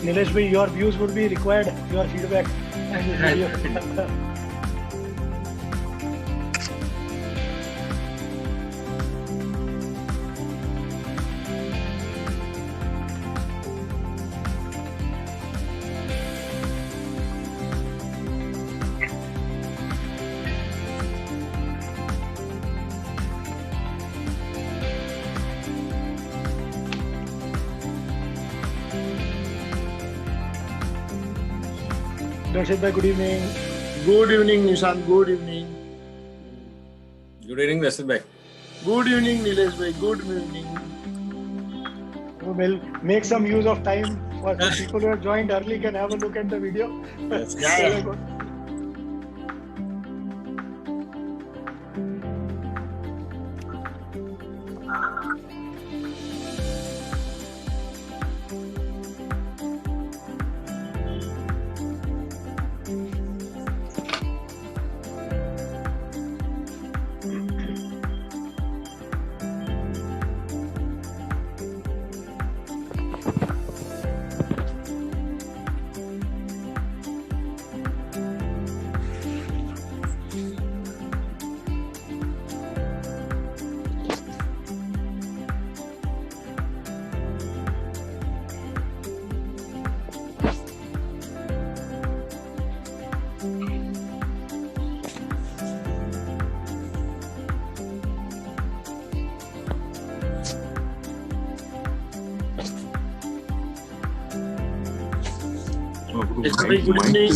Nilesh bhai, your views would be required, your feedback and this video. Darshit bhai, good evening. Good evening, Nishant. Good evening. Good evening, Darshit bhai. Good evening, Nilesh bhai. Good evening. We'll make some use of time for the people who have joined early can have a look at the video. Yes. Yeah. Good evening.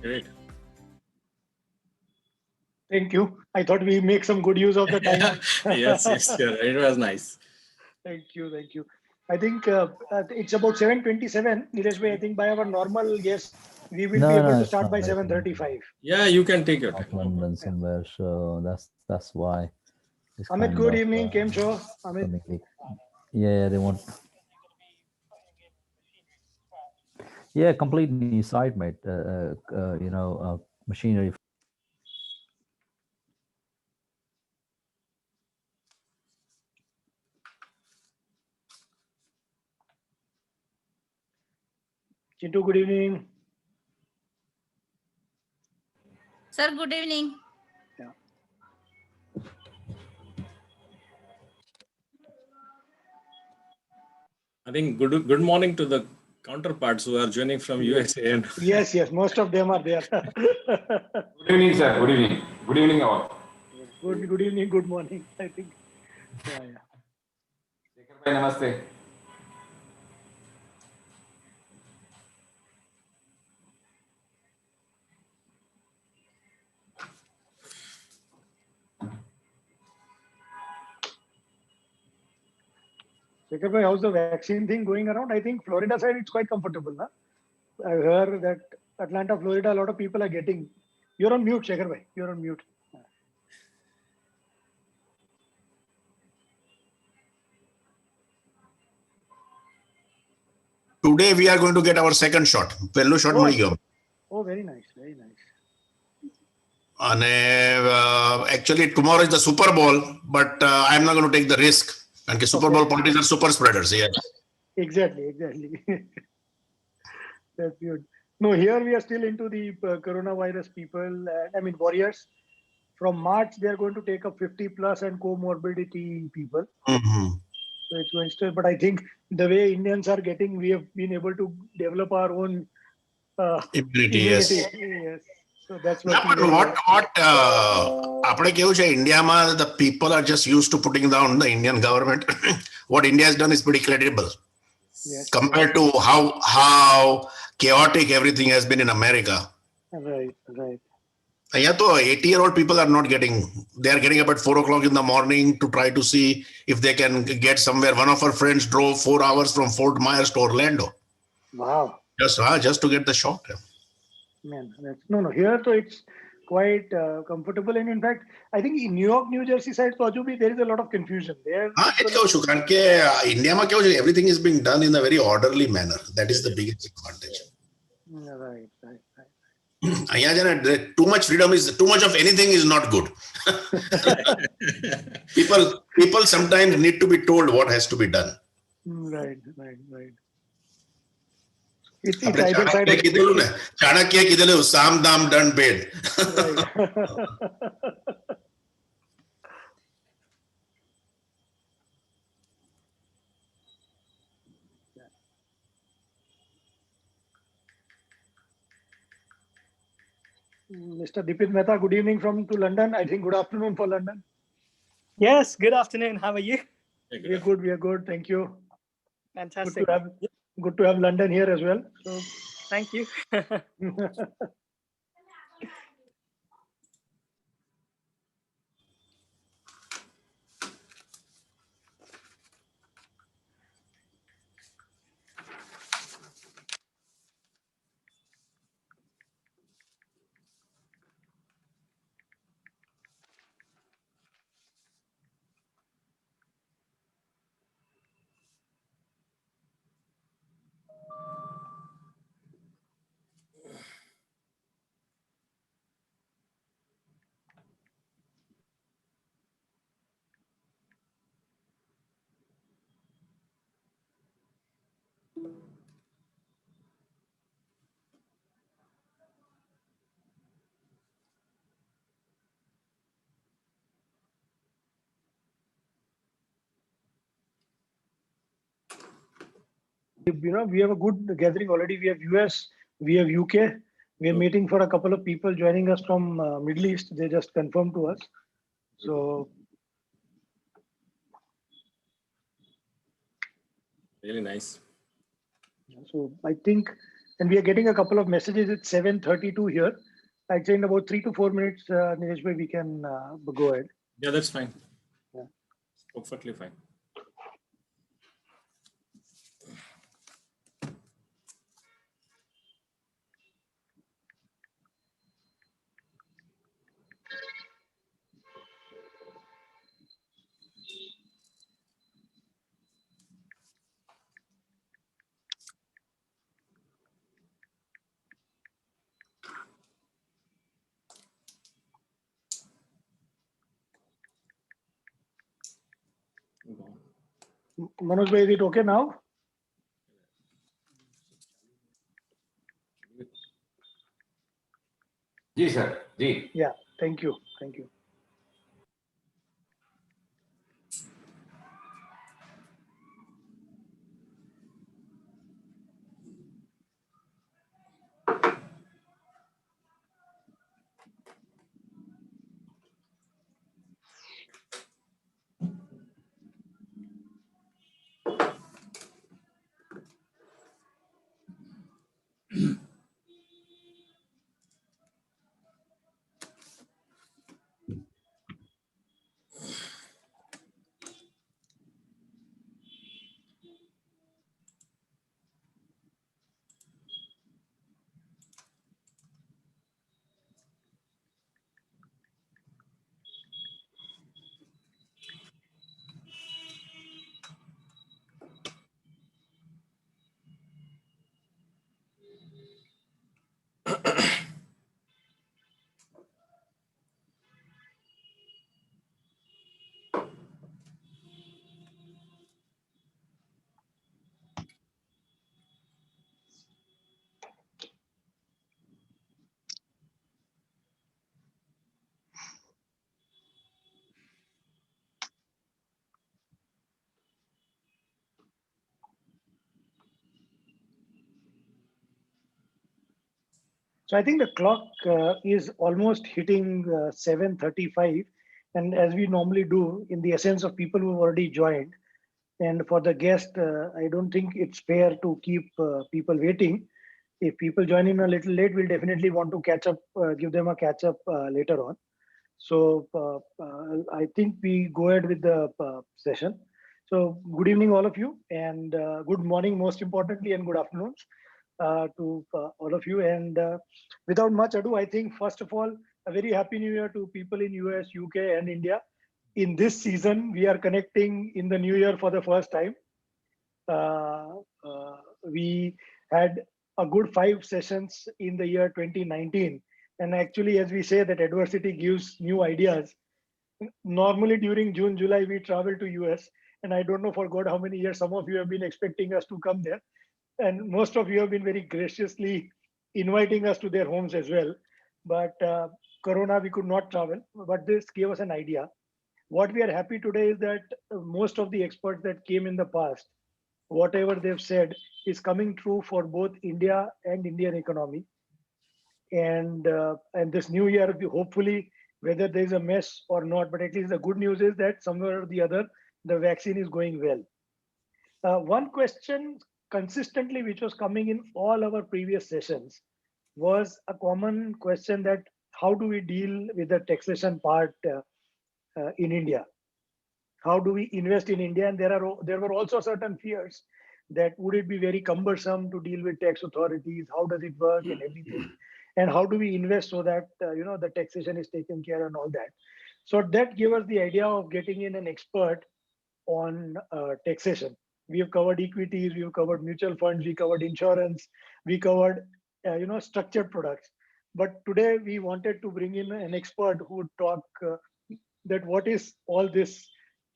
Great. Thank you. I thought we make some good use of the time. Yes, you're right. It was nice. Thank you. I think it's about 7:27. Nilesh bhai, I think by our normal guess, we will be able to start by 7:35. Yeah, you can take your time. London somewhere, so that's why. Amit, good evening. Came show. Amit. Yeah, they want. Yeah, complete new site, mate. Machinery. Chintu, good evening. Sir, good evening. Yeah. I think good morning to the counterparts who are joining from USA. And Yes, most of them are there. Good evening, sir. Good evening. Good evening, all. Good evening, good morning, I think. Yeah. Namaste. Shekhar bhai, how's the vaccine thing going around? I think Florida side, it's quite comfortable. Huh? I heard that Atlanta, Florida, a lot of people are getting. You're on mute, Shekhar bhai. You're on mute. Today we are going to get our second shot. Pello shot mali gyo. Oh, very nice, very nice. And actually tomorrow is the Super Bowl, but I'm not going to take the risk. And Super Bowl parties are super spreaders. Yeah. Exactly. That's good. No, here we are still into the coronavirus people. Warriors. From March, they are going to take up 50 plus and comorbidity people. Mm-hmm. So it's going still, but I think the way Indians are getting, we have been able to develop our own immunity. Yes. So that's what આપણે કેવું છે ઇન્ડિયામાં the people are just used to putting down the Indian government. What India has done is pretty credible compared to how chaotic everything has been in America. Right. Yeah, so 80-year-old people are not getting, they are getting up at 4 o'clock in the morning to try to see if they can get somewhere. One of our friends drove 4 hours from Fort Myers to Orlando. Wow. Just to get the shot. Man, that's no. Here, so it's quite comfortable, and in fact, I think in New York, New Jersey side, so Ajubi, there is a lot of confusion. There, India ma everything is being done in a very orderly manner. That is the biggest advantage. right. Too much freedom is too much of anything is not good. people sometimes need to be told what has to be done. Right. It's either side of Chanakya kidelu sam dam done bed. right. Mr. Dipit Mehta, good evening from to London. I think good afternoon for London. Yes, good afternoon. How are you? We are good. Thank you. Fantastic. Good to have London here as well. So thank you. we have a good gathering already. We have US, we have UK. We are meeting for a couple of people joining us from Middle East. They just confirmed to us. So Really nice. So I think, and we are getting a couple of messages. It's 7:32 here. I'd say in about 3 to 4 minutes, Nilesh bhai, we can go ahead. Yeah, that's fine. Yeah. Perfectly fine. Manoj bhai, is it okay now? Ji sir, ji. Yeah, thank you. So I think the clock is almost hitting 7:35, and as we normally do, in the essence of people who have already joined, and for the guest, I don't think it's fair to keep people waiting. if people join in a little late, we'll definitely want to catch up, give them a catch up later on. So I think we go ahead with the session. So good evening, all of you, and good morning, most importantly, and good afternoon to all of you. And without much ado, I think first of all, a very happy new year to people in US, UK, and India. In this season, we are connecting in the new year for the first time. We had a good 5 sessions in the year 2019. And actually, as we say that adversity gives new ideas, normally during June, July, we travel to US. And I don't know for God how many years some of you have been expecting us to come there. And most of you have been very graciously inviting us to their homes as well. But Corona, we could not travel, but this gave us an idea. What we are happy today is that most of the experts that came in the past, whatever they've said is coming true for both India and Indian economy. And this new year, hopefully, whether there's a mess or not, but at least the good news is that somewhere or the other, the vaccine is going well. One question consistently, which was coming in all our previous sessions, was a common question that how do we deal with the taxation part in India? How do we invest in India? And there were also certain fears that would it be very cumbersome to deal with tax authorities? How does it work and everything? And how do we invest so that the taxation is taken care and all that? So that gave us the idea of getting in an expert on taxation. We have covered equities, we have covered mutual funds, we covered insurance, we covered structured products. But today we wanted to bring in an expert who would talk that what is all this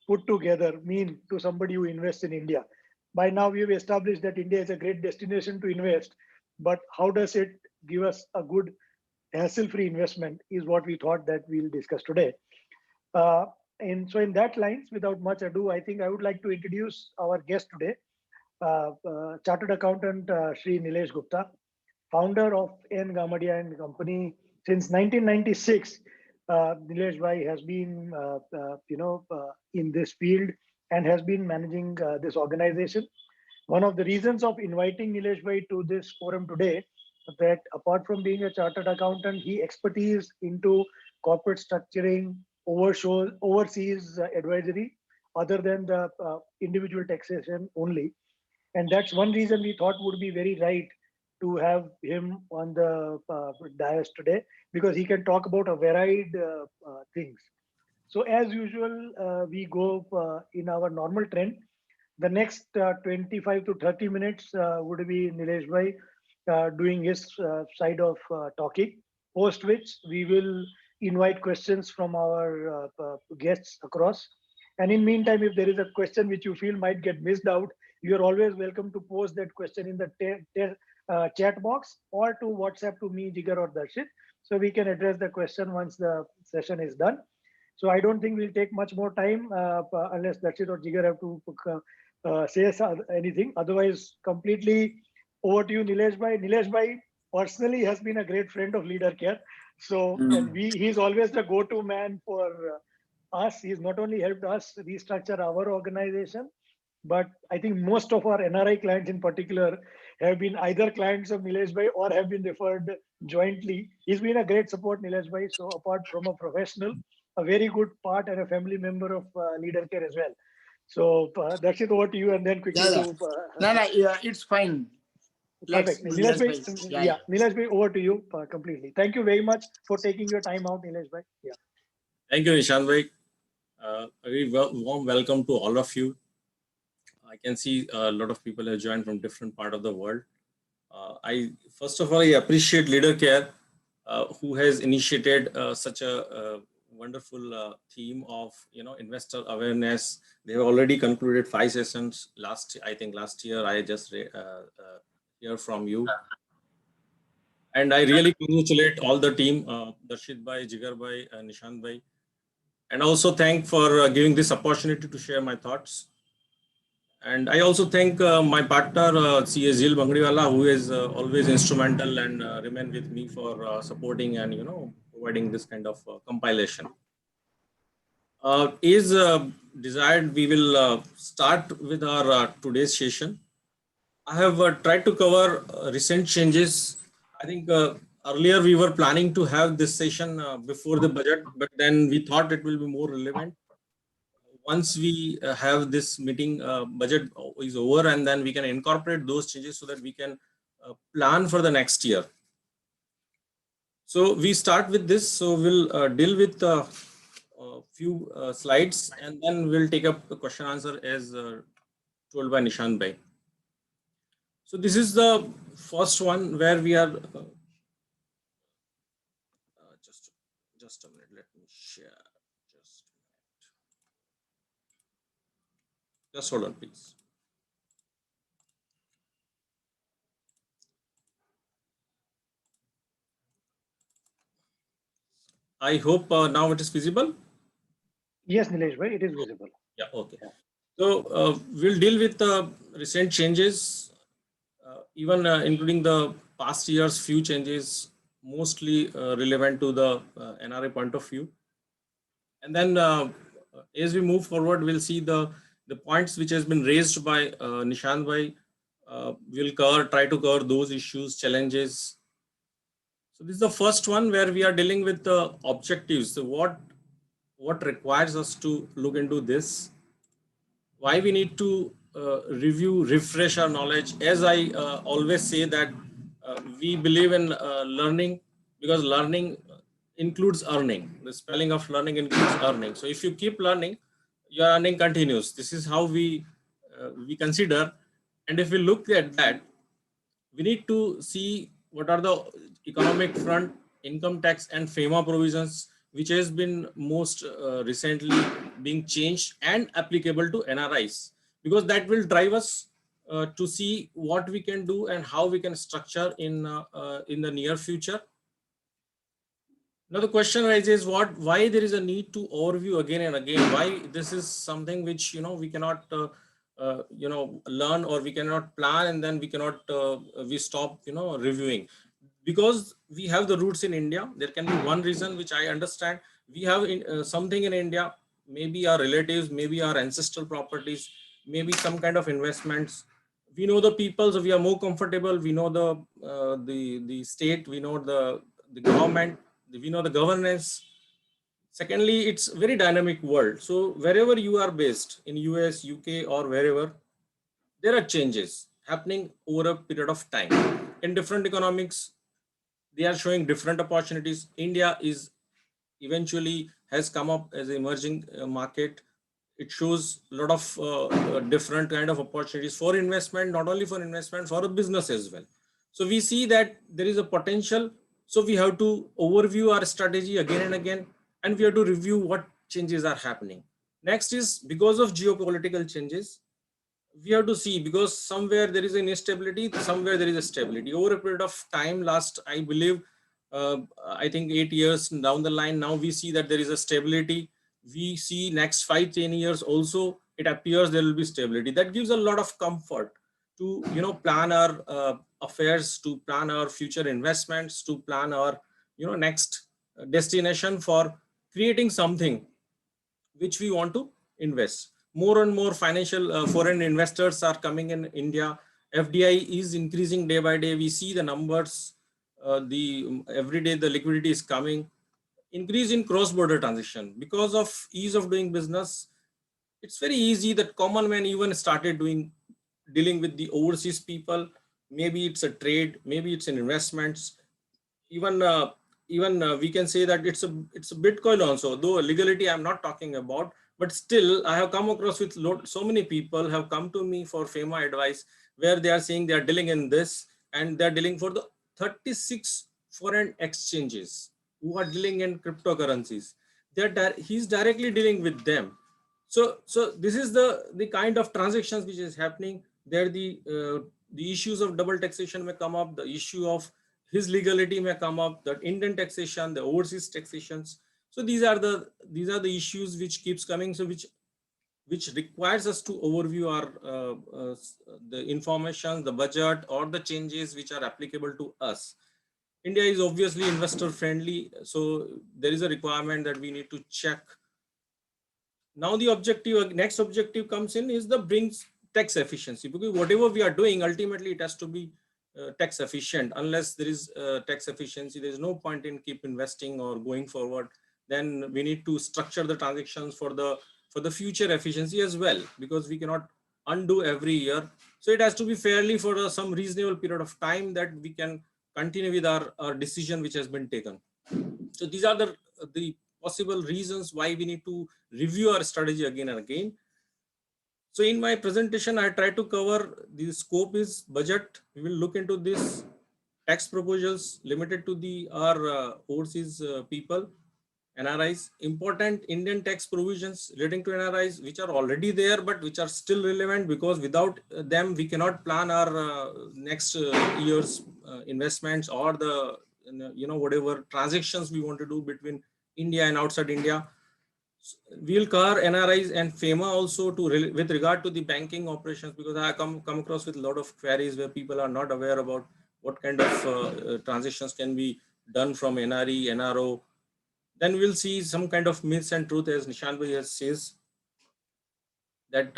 put together mean to somebody who invests in India. By now we have established that India is a great destination to invest, but how does it give us a good hassle-free investment is what we thought that we'll discuss today. And so in that lines, without much ado, I think I would like to introduce our guest today, Chartered Accountant Shri Nilesh Gupta, founder of N. Gamadia and Company. Since 1996, Nilesh Bhai has been in this field and has been managing this organization. One of the reasons of inviting Nilesh Bhai to this forum today, that apart from being a chartered accountant, he expertise into corporate structuring, overseas advisory, other than the individual taxation only. And that's one reason we thought would be very right to have him on the dais today, because he can talk about a varied things. So as usual, we go in our normal trend. The next 25 to 30 minutes would be Nilesh Bhai doing his side of talking, post which we will invite questions from our guests across. And in meantime, if there is a question which you feel might get missed out, you are always welcome to post that question in the chat box or to WhatsApp to me, Jigar or Darshit, so we can address the question once the session is done. So I don't think we'll take much more time unless Darshit or Jigar have to say anything. Otherwise, completely over to you, Nilesh Bhai. Nilesh Bhai personally has been a great friend of LeaderCare. So and he's always the go-to man for us. He's not only helped us restructure our organization, but I think most of our NRI clients in particular have been either clients of Nilesh Bhai or have been referred jointly. He's been a great support, Nilesh Bhai. So apart from a professional, a very good part and a family member of LeaderCare as well. So that's it, over to you, and then quickly to... Yeah, it's fine. Perfect. Nilesh Bhai, Nilesh Bhai, over to you completely. Thank you very much for taking your time out, Nilesh Bhai. Yeah. Thank you, Nishant Bhai. A very warm welcome to all of you. I can see a lot of people have joined from different part of the world. First of all, I appreciate LeaderCare, who has initiated such a wonderful theme of investor awareness. They have already concluded 5 sessions last year. I just hear from you, and I really congratulate all the team, Darshit Bhai, Jigar Bhai, Nishant Bhai, and also thank for giving this opportunity to share my thoughts. And I also thank my partner, C.A. Zil Bangriwala, who is always instrumental and remain with me for supporting and providing this kind of compilation. Is desired, we will start with our today's session. I have tried to cover recent changes. I think earlier we were planning to have this session before the budget, but then we thought it will be more relevant once we have this meeting. Budget is over, and then we can incorporate those changes so that we can plan for the next year. So we start with this. So we'll deal with a few slides, and then we'll take up the question answer as told by Nishant Bhai. So this is the first one where we are just a minute. Let me share. Just hold on, please. I hope now it is visible. Yes, Nilesh bhai, it is visible. Yeah. Okay. So we'll deal with recent changes, even including the past year's few changes, mostly relevant to the NRI point of view. And then as we move forward, we'll see the points which has been raised by Nishant Bhai. We'll try to cover those issues, challenges. So this is the first one where we are dealing with the objectives. So what requires us to look into this? Why we need to review, refresh our knowledge? As I always say that we believe in learning, because learning includes earning. The spelling of learning includes earning. So if you keep learning, your earning continues. This is how we consider. And if we look at that, we need to see what are the economic front, income tax and FEMA provisions, which has been most recently being changed and applicable to NRIs, because that will drive us to see what we can do and how we can structure in the near future. Now the question arises, why there is a need to overview again and again? Why this is something which we cannot learn, or we cannot plan, and then we cannot we stop reviewing, because we have the roots in India. There can be one reason which I understand. We have something in India, maybe our relatives, maybe our ancestral properties, maybe some kind of investments. We know the people, so we are more comfortable. We know the state, we know the government, we know the governance. Secondly, it's very dynamic world. So wherever you are based in US, UK, or wherever, there are changes happening over a period of time. In different economics, they are showing different opportunities. India is eventually has come up as an emerging market. It shows a lot of different kind of opportunities for investment, not only for investment, for a business as well. So we see that there is a potential. So we have to overview our strategy again and again, and we have to review what changes are happening. Next is, because of geopolitical changes, we have to see, because somewhere there is an instability, somewhere there is a stability. Over a period of time, last, I believe, I think 8 years down the line, now we see that there is a stability. We see next 5-10 years also, it appears there will be stability. That gives a lot of comfort to plan our affairs, to plan our future investments, to plan our next destination for creating something which we want to invest. More and more financial foreign investors are coming in India. FDI is increasing day by day. We see the numbers. Every day the liquidity is coming. Increase in cross-border transaction because of ease of doing business. It's very easy that common man even started dealing with the overseas people. Maybe it's a trade, maybe it's in investments. Even we can say that it's a Bitcoin also, though legality I'm not talking about, but still I have come across with so many people have come to me for FEMA advice, where they are saying they are dealing in this, and they're dealing for the 36 foreign exchanges who are dealing in cryptocurrencies. He's directly dealing with them. So this is the kind of transactions which is happening there. The issues of double taxation may come up, the issue of his legality may come up, the Indian taxation, the overseas taxations. So these are the issues which keeps coming. So which requires us to overview our the information, the budget, or the changes which are applicable to us. India is obviously investor friendly, so there is a requirement that we need to check. Now the next objective comes in is the brings tax efficiency, because whatever we are doing, ultimately it has to be tax efficient. Unless there is tax efficiency, there is no point in keep investing or going forward. Then we need to structure the transactions for the future efficiency as well, because we cannot undo every year. So it has to be fairly for some reasonable period of time that we can continue with our decision which has been taken. So these are the possible reasons why we need to review our strategy again and again. So in my presentation, I try to cover the scope is budget. We will look into this tax proposals limited to our overseas people, NRIs, important Indian tax provisions relating to NRIs, which are already there, but which are still relevant, because without them, we cannot plan our next year's investments or the, whatever transactions we want to do between India and outside India. We'll cover NRIs and FEMA also with regard to the banking operations, because I come across with a lot of queries where people are not aware about what kind of transactions can be done from NRE, NRO. Then we'll see some kind of myths and truth, as Nishan Bhai has says, that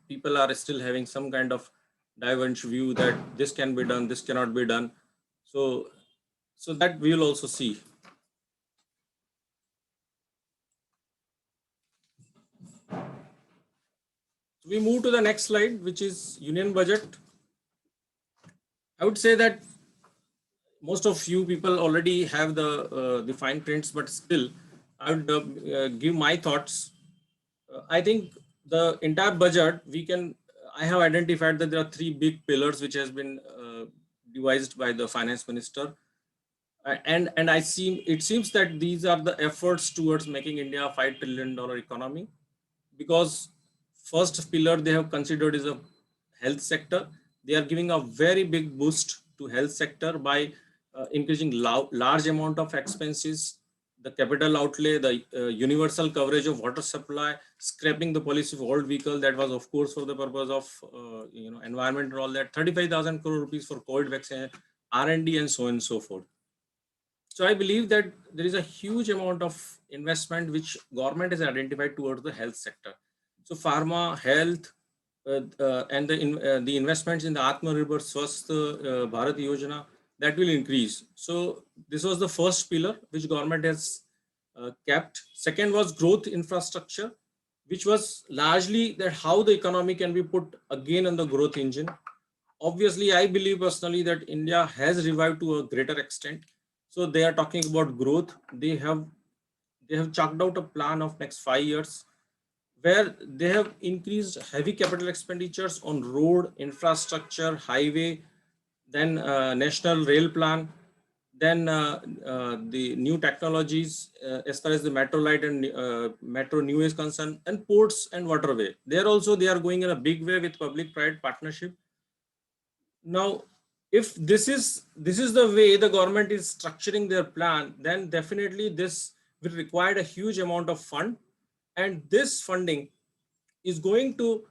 people are still having some kind of divergent view that this can be done, this cannot be done. So that we will also see. So we move to the next slide, which is union budget. I would say that most of you people already have the fine prints, but still I would give my thoughts. I think the entire budget, I have identified that there are three big pillars which has been devised by the finance minister. And it seems that these are the efforts towards making India a $5 trillion economy, because first pillar they have considered is a health sector. They are giving a very big boost to health sector by increasing large amount of expenses, the capital outlay, the universal coverage of water supply, scrapping the policy of old vehicle that was of course for the purpose of environment and all that, 35,000 crore rupees for COVID vaccine, R&D and so on and so forth. So I believe that there is a huge amount of investment which government has identified towards the health sector. So pharma, health, and the investments in the Atmanirbhar Swasth Bharat Yojana, that will increase. So this was the first pillar which government has kept. Second was growth infrastructure, which was largely that how the economy can be put again on the growth engine. Obviously, I believe personally that India has revived to a greater extent. So they are talking about growth. They have chalked out a plan of next 5 years, where they have increased heavy capital expenditures on road, infrastructure, highway, then national rail plan, then the new technologies as far as the metro light and metro new is concerned, and ports and waterway. There also they are going in a big way with public-private partnership. Now, if this is the way the government is structuring their plan, then definitely this will require a huge amount of fund, and this funding is going to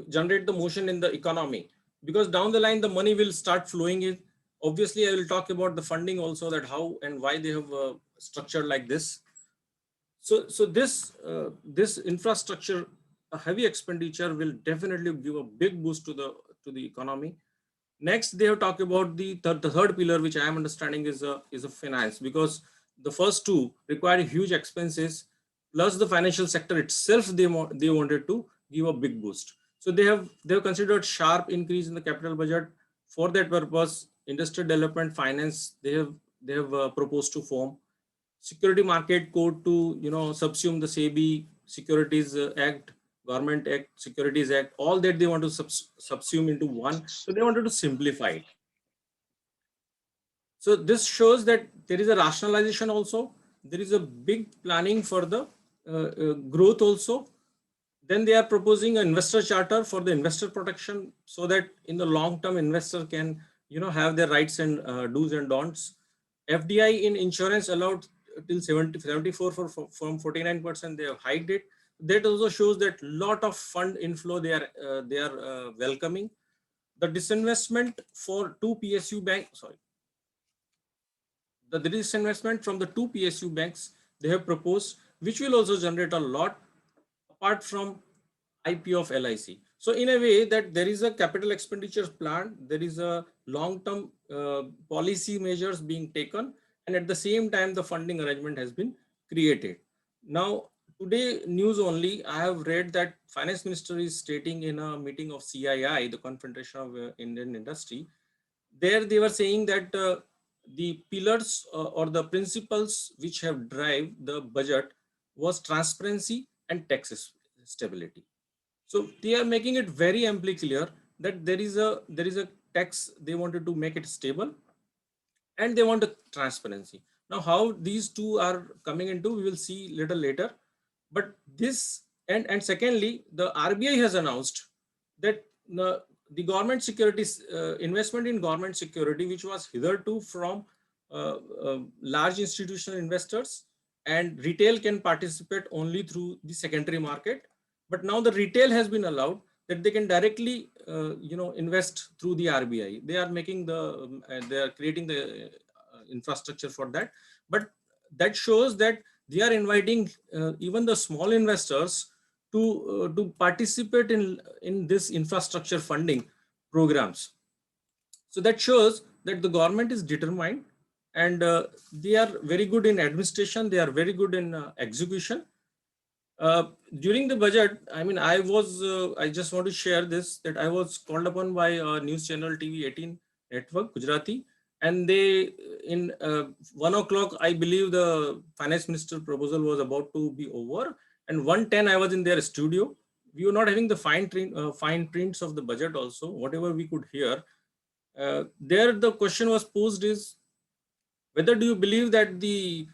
generate the motion in the economy, because down the line the money will start flowing in. Obviously, I will talk about the funding also, that how and why they have structured like this. So this infrastructure, a heavy expenditure, will definitely give a big boost to the economy. Next, they have talked about the third pillar, which I am understanding is a finance, because the first two require huge expenses, plus the financial sector itself they wanted to give a big boost. So they have considered sharp increase in the capital budget. For that purpose, industrial development finance they have proposed to form. Security Market Code to subsume the SEBI Securities Act, Government Act, Securities Act, all that they want to subsume into one. So they wanted to simplify it. So this shows that there is a rationalization also. There is a big planning for the growth also. Then they are proposing an investor charter for the investor protection, so that in the long term investor can have their rights and do's and don'ts. FDI in insurance allowed till 74 from 49%. They have hiked it. That also shows that lot of fund inflow they are welcoming. The disinvestment for two PSU banks, the disinvestment from the two PSU banks they have proposed, which will also generate a lot apart from IPO of LIC. So in a way that there is a capital expenditure plan, there is a long-term policy measures being taken, and at the same time, the funding arrangement has been created. Now, today news only, I have read that Finance Minister is stating in a meeting of CII, the Confederation of Indian Industry, there they were saying that the pillars or the principles which have drive the budget was transparency and tax stability. So they are making it very amply clear that there is a tax, they wanted to make it stable, and they want a transparency. Now how these two are coming into, we will see little later. But this, and secondly, the RBI has announced that the government securities, investment in government security, which was hitherto from large institutional investors, and retail can participate only through the secondary market. But now the retail has been allowed that they can directly, invest through the RBI. They are making they are creating the infrastructure for that. But that shows that they are inviting even the small investors to participate in this infrastructure funding programs. So that shows that the government is determined, and they are very good in administration. They are very good in execution. During the budget, I mean, I just want to share this, that I was called upon by news channel TV 18 network, Gujarati, and they, in 1 o'clock, I believe the finance minister proposal was about to be over, and 1:10 I was in their studio. We were not having the fine prints of the budget also, whatever we could hear. There the question was posed is, whether do you believe that the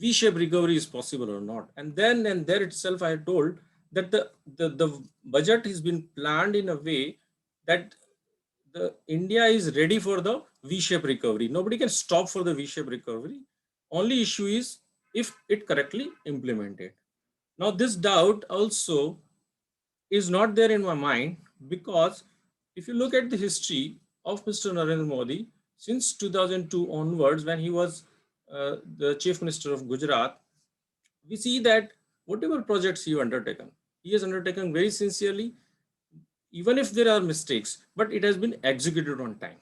V-shaped recovery is possible or not? And then and there itself, I told that the budget has been planned in a way that the India is ready for the V-shaped recovery. Nobody can stop for the V-shaped recovery. Only issue is if it correctly implemented. Now this doubt also is not there in my mind, because if you look at the history of Mr. Narendra Modi since 2002 onwards, when he was the Chief Minister of Gujarat, we see that whatever projects he has undertaken very sincerely, even if there are mistakes, but it has been executed on time.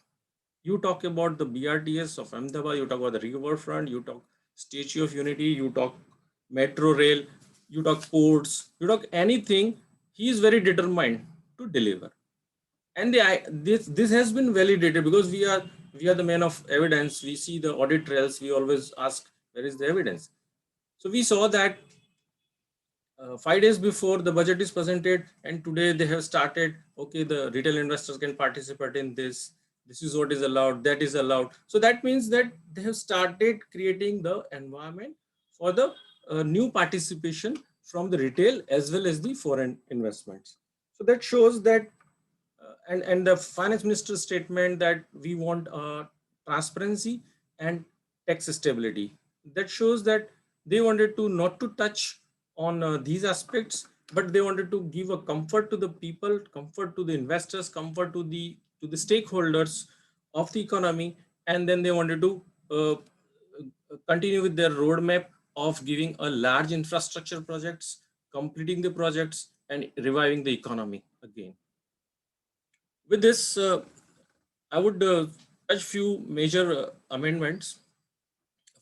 You talk about the BRTS of Ahmedabad, you talk about the riverfront, you talk Statue of Unity, you talk metro rail, you talk ports, you talk anything, he is very determined to deliver. And this has been validated, because we are the men of evidence. We see the audit trails, we always ask, where is the evidence? So we saw that 5 days before the budget is presented, and today they have started, okay, the retail investors can participate in this. This is what is allowed, that is allowed. So that means that they have started creating the environment for the new participation from the retail as well as the foreign investments. So that shows that, and the finance minister's statement that we want transparency and tax stability. That shows that they wanted to not to touch on these aspects, but they wanted to give a comfort to the people, comfort to the investors, comfort to the stakeholders of the economy, and then they wanted to continue with their roadmap of giving a large infrastructure projects, completing the projects, and reviving the economy again. With this, I would touch few major amendments.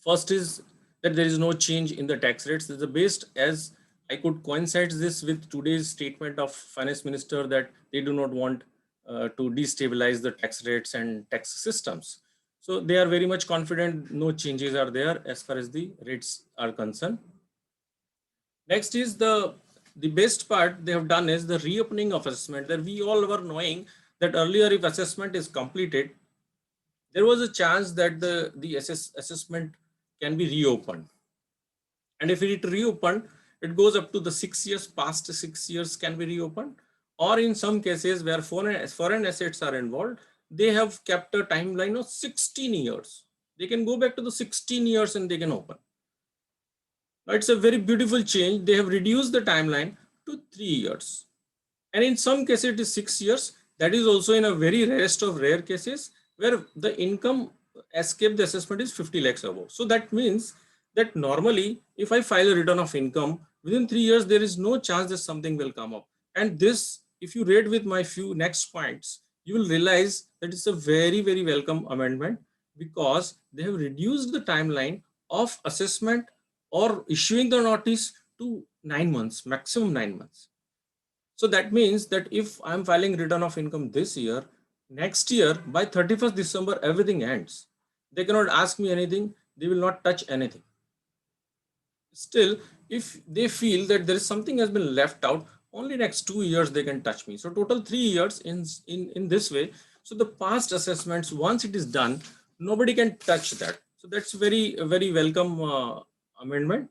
First is that there is no change in the tax rates. This is the best, as I could coincide this with today's statement of finance minister that they do not want to destabilize the tax rates and tax systems. So they are very much confident no changes are there as far as the rates are concerned. Next is the best part they have done is the reopening of assessment. That we all were knowing that earlier, if assessment is completed, there was a chance that the assessment can be reopened. And if it reopened, it goes up to the 6 years, past 6 years can be reopened. Or in some cases where foreign assets are involved, they have kept a timeline of 16 years. They can go back to the 16 years and they can open. Now, it's a very beautiful change. They have reduced the timeline to 3 years. And in some cases, it is 6 years. That is also in a very rarest of rare cases where the income escape the assessment is 50 lakhs above. So that means that normally, if I file a return of income, within 3 years, there is no chance that something will come up. And this if you read with my few next points, you will realize that it's a very, very welcome amendment, because they have reduced the timeline of assessment or issuing the notice to 9 months, maximum 9 months. So that means that if I'm filing return of income this year, next year by 31st December, everything ends. They cannot ask me anything. They will not touch anything. Still, if they feel that there is something has been left out, only next 2 years they can touch me. So total 3 years in this way. So the past assessments, once it is done, nobody can touch that. So that's very, very welcome amendment.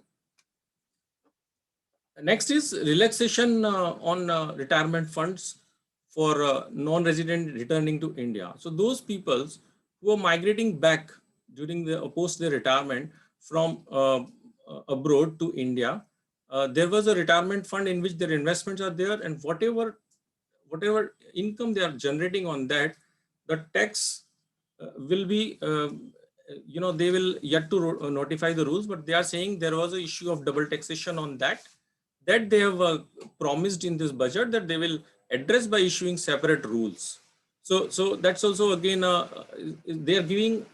Next is relaxation on retirement funds for non-resident returning to India. So those peoples who are migrating back during the post their retirement from abroad to India, there was a retirement fund in which their investments are there, and whatever income they are generating on that, the tax will be they will yet to notify the rules, but they are saying there was an issue of double taxation on that they have promised in this budget that they will address by issuing separate rules. So that's also again they're giving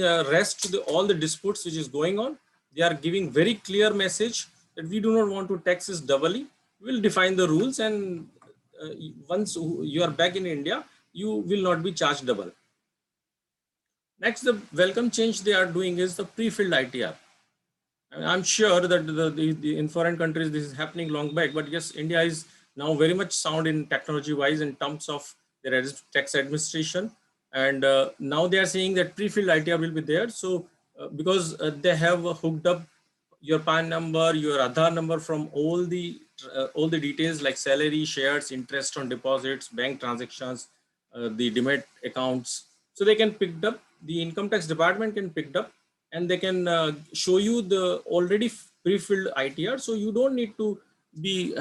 a rest to all the disputes which is going on. They are giving very clear message that we do not want to tax this doubly. We will define the rules, and once you are back in India, you will not be charged double. Next, the welcome change they are doing is the pre-filled ITR. I'm sure that in foreign countries this is happening long back, but yes, India is now very much sound in technology wise in terms of their tax administration, and now they are saying that pre-filled ITR will be there. So because they have hooked up your PAN number, your Aadhaar number from all the details like salary, shares, interest on deposits, bank transactions, the demat accounts, so they can pick up, the income tax department can pick up, and they can show you the already pre-filled ITR. So you don't need to be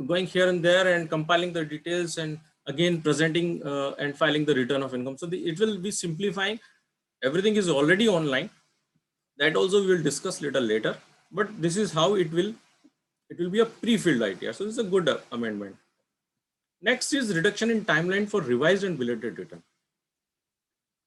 going here and there and compiling the details and again presenting and filing the return of income. So it will be simplifying. Everything is already online. That also we will discuss later. But this is how it will be a pre-filled ITR. So this is a good amendment. Next is reduction in timeline for revised and belated return.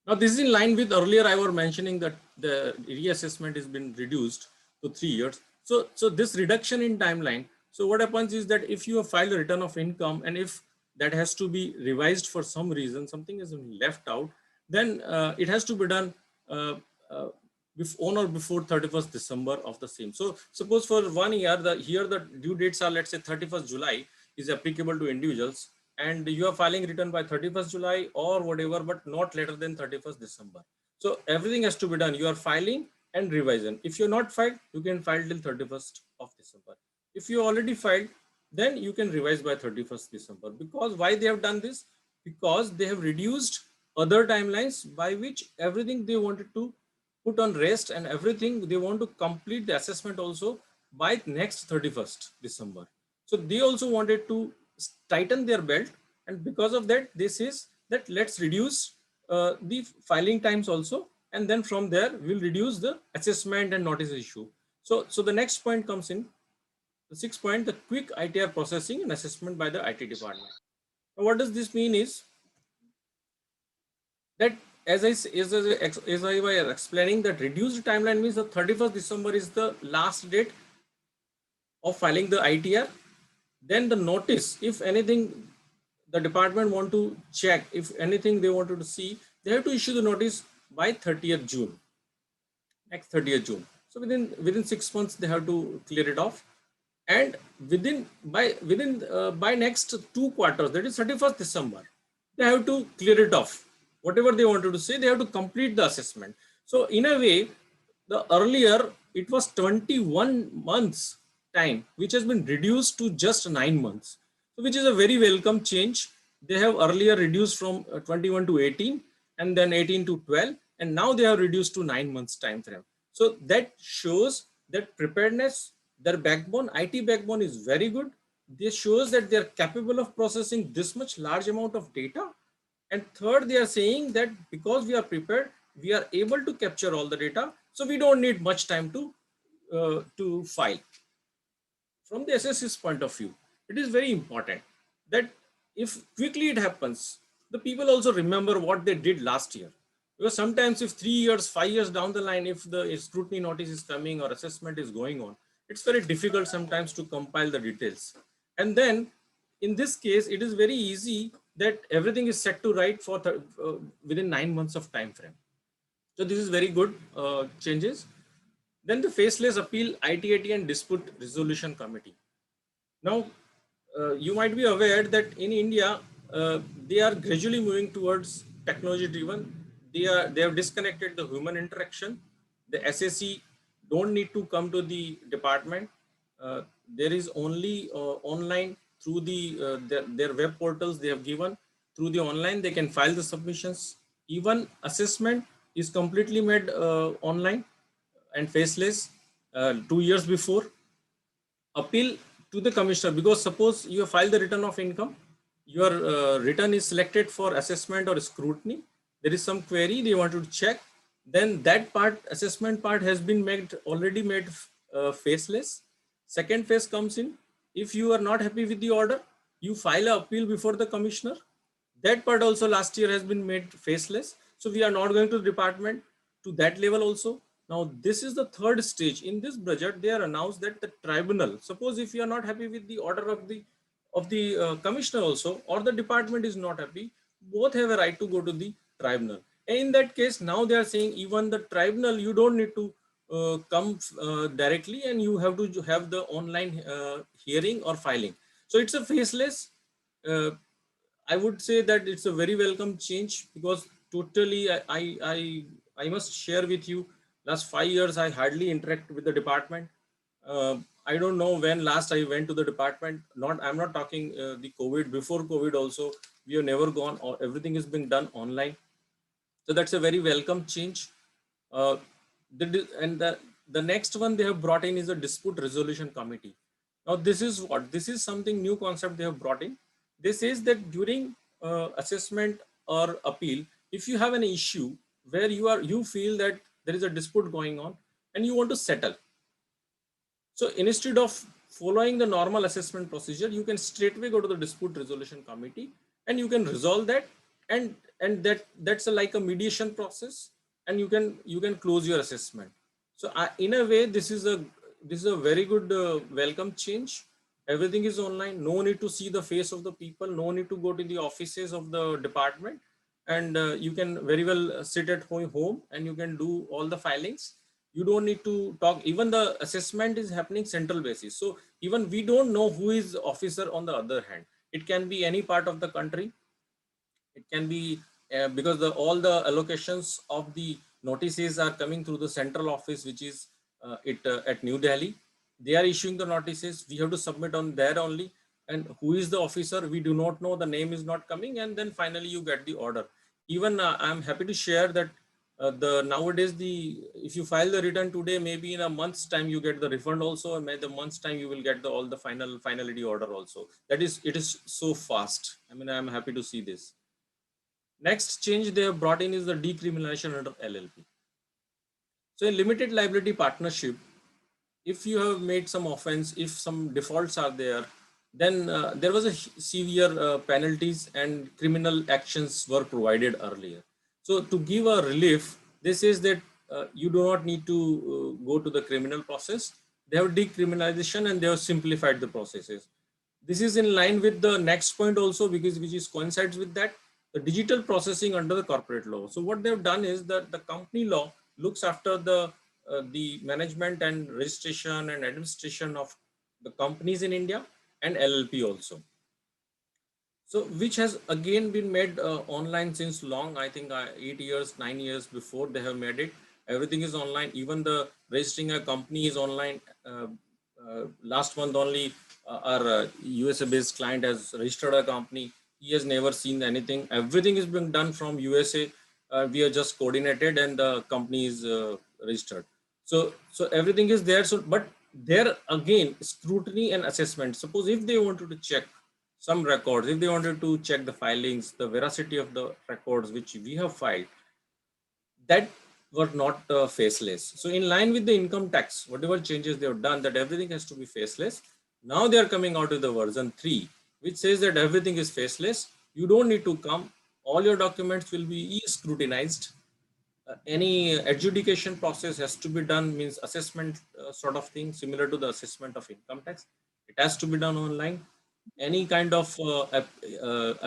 Now this is in line with earlier I was mentioning that the reassessment has been reduced to 3 years. So this reduction in timeline, so what happens is that if you have filed a return of income and if that has to be revised for some reason, something is left out, then it has to be done on or before 31st December of the same. So suppose for 1 year, here the due dates are, let's say 31st July is applicable to individuals, and you are filing return by 31st July or whatever, but not later than 31st December. So everything has to be done. You are filing and revision. If you're not filed, you can file till 31st of December. If you already filed, then you can revise by 31st December. Because why they have done this? Because they have reduced other timelines by which everything they wanted to put on rest, and everything they want to complete the assessment also by next 31st December. So they also wanted to tighten their belt, and because of that this is that let's reduce the filing times also, and then from there we'll reduce the assessment and notice issue. So the next point comes in, the 6th point, the quick ITR processing and assessment by the IT department. Now what does this mean is that as I was explaining, that reduced timeline means the 31st December is the last date of filing the ITR. Then the notice, if anything the department want to check, if anything they wanted to see, they have to issue the notice by 30th June, next 30th June. So within 6 months they have to clear it off, and by next 2 quarters, that is 31st December, they have to clear it off. Whatever they wanted to say, they have to complete the assessment. So in a way, the earlier it was 21 months time, which has been reduced to just 9 months. So which is a very welcome change. They have earlier reduced from 21 to 18, and then 18 to 12, and now they have reduced to 9 months time frame. So that shows that preparedness, their backbone, IT backbone is very good. This shows that they are capable of processing this much large amount of data. And third, they are saying that because we are prepared, we are able to capture all the data, so we don't need much time to file. From the SS's point of view, it is very important that if quickly it happens, the people also remember what they did last year. Because sometimes if 3 years, 5 years down the line, if the scrutiny notice is coming or assessment is going on, it's very difficult sometimes to compile the details. And then in this case, it is very easy that everything is set to right for within 9 months of time frame. So this is very good changes. Then the faceless appeal, ITAT and dispute resolution committee. Now, you might be aware that in India, they are gradually moving towards technology driven. They have disconnected the human interaction. The SAC don't need to come to the department. There is only online through their web portals they have given. Through the online, they can file the submissions. Even assessment is completely made online and faceless 2 years before. Appeal to the commissioner, because suppose you file the return of income, your return is selected for assessment or scrutiny, there is some query they want to check, then that part, assessment part, has been already made faceless. Second phase comes in. If you are not happy with the order, you file an appeal before the commissioner. That part also last year has been made faceless. So we are not going to the department to that level also. Now this is the third stage. In this budget, they are announced that the tribunal, suppose if you are not happy with the order of the commissioner also, or the department is not happy, both have a right to go to the tribunal. And in that case, now they are saying even the tribunal, you don't need to come directly, and you have to have the online hearing or filing. So it's a faceless. I would say that it's a very welcome change, because totally I must share with you, last 5 years I hardly interact with the department. I don't know when last I went to the department. I'm not talking the COVID, before COVID also, we have never gone, or everything is being done online. So that's a very welcome change. The next one they have brought in is a dispute resolution committee. Now this is what? This is something new concept they have brought in. This is that during assessment or appeal, if you have an issue where you feel that there is a dispute going on and you want to settle. So instead of following the normal assessment procedure, you can straightway go to the dispute resolution committee and you can resolve that, and that's like a mediation process, and you can close your assessment. So in a way, this is a very good welcome change. Everything is online. No need to see the face of the people. No need to go to the offices of the department, and you can very well sit at home and you can do all the filings. You don't need to talk. Even the assessment is happening central basis. So even we don't know who is officer on the other hand. It can be any part of the country. It can be because all the allocations of the notices are coming through the central office, which is at New Delhi. They are issuing the notices. We have to submit on there only. And who is the officer? We do not know. The name is not coming. And then finally you get the order. Even I'm happy to share that nowadays if you file the return today, maybe in a month's time you get the refund also, and maybe the month's time you will get all the finality order also. It is so fast. I mean, I'm happy to see this. Next change they have brought in is the decriminalization under LLP. So in limited liability partnership, if you have made some offense, if some defaults are there, then there was a severe penalties and criminal actions were provided earlier. So to give a relief, this is that you do not need to go to the criminal process. They have decriminalization and they have simplified the processes. This is in line with the next point also, because which is coincides with that, the digital processing under the corporate law. So what they have done is that the company law looks after the management and registration and administration of the companies in India, and LLP also. So which has again been made online since long. I think 8 years, 9 years before they have made it. Everything is online. Even the registering a company is online. Last month only our USA based client has registered a company. He has never seen anything. Everything is being done from USA. We are just coordinated and the company is registered. So everything is there. So, but there again, scrutiny and assessment. Suppose if they wanted to check some records, if they wanted to check the filings, the veracity of the records which we have filed, that were not faceless. So in line with the income tax, whatever changes they have done, that everything has to be faceless. Now they are coming out with the version 3, which says that everything is faceless. You don't need to come. All your documents will be e-scrutinized. Any adjudication process has to be done, means assessment sort of thing, similar to the assessment of income tax. It has to be done online. Any kind of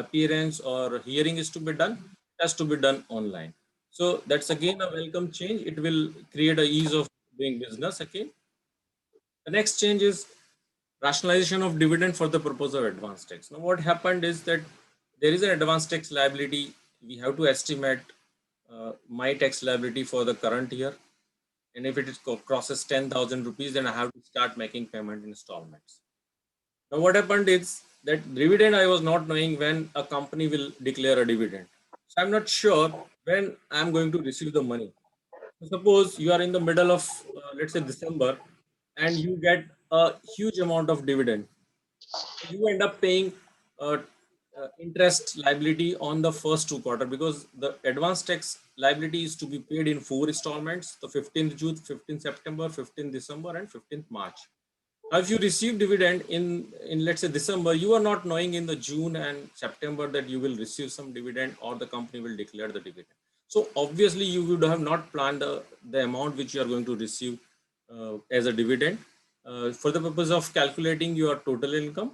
appearance or hearing is to be done, it has to be done online. So that's again a welcome change. It will create a ease of doing business again. The next change is rationalization of dividend for the purpose of advance tax. Now what happened is that there is an advance tax liability. We have to estimate my tax liability for the current year, and if it is crosses 10,000 rupees, then I have to start making payment installments. Now what happened is that dividend, I was not knowing when a company will declare a dividend. So I'm not sure when I'm going to receive the money. So suppose you are in the middle of let's say December, and you get a huge amount of dividend. You end up paying uh, interest liability on the first 2 quarters, because the advance tax liability is to be paid in 4 installments: the 15th June, 15th September, 15th December, and 15th March. Now, if you receive dividend in let's say December, you are not knowing in the June and September that you will receive some dividend or the company will declare the dividend. So obviously you would have not planned the amount which you are going to receive as a dividend for the purpose of calculating your total income,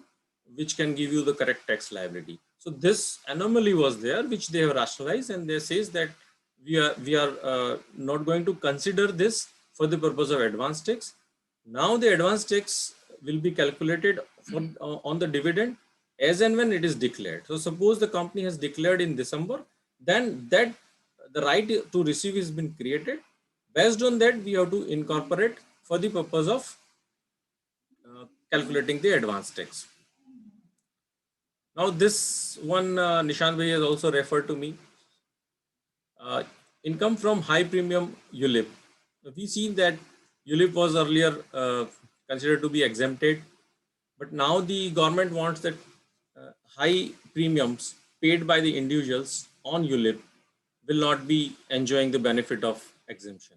which can give you the correct tax liability. So this anomaly was there, which they have rationalized, and they says that we are not going to consider this for the purpose of advance tax. Now the advance tax will be calculated for, on the dividend as and when it is declared. So suppose the company has declared in December, then that the right to receive has been created. Based on that, we have to incorporate for the purpose of calculating the advance tax. Now this one Nishant Bhai has also referred to me. Income from high premium Ulip. We see that Ulip was earlier considered to be exempted, but now the government wants that high premiums paid by the individuals on Ulip will not be enjoying the benefit of exemption.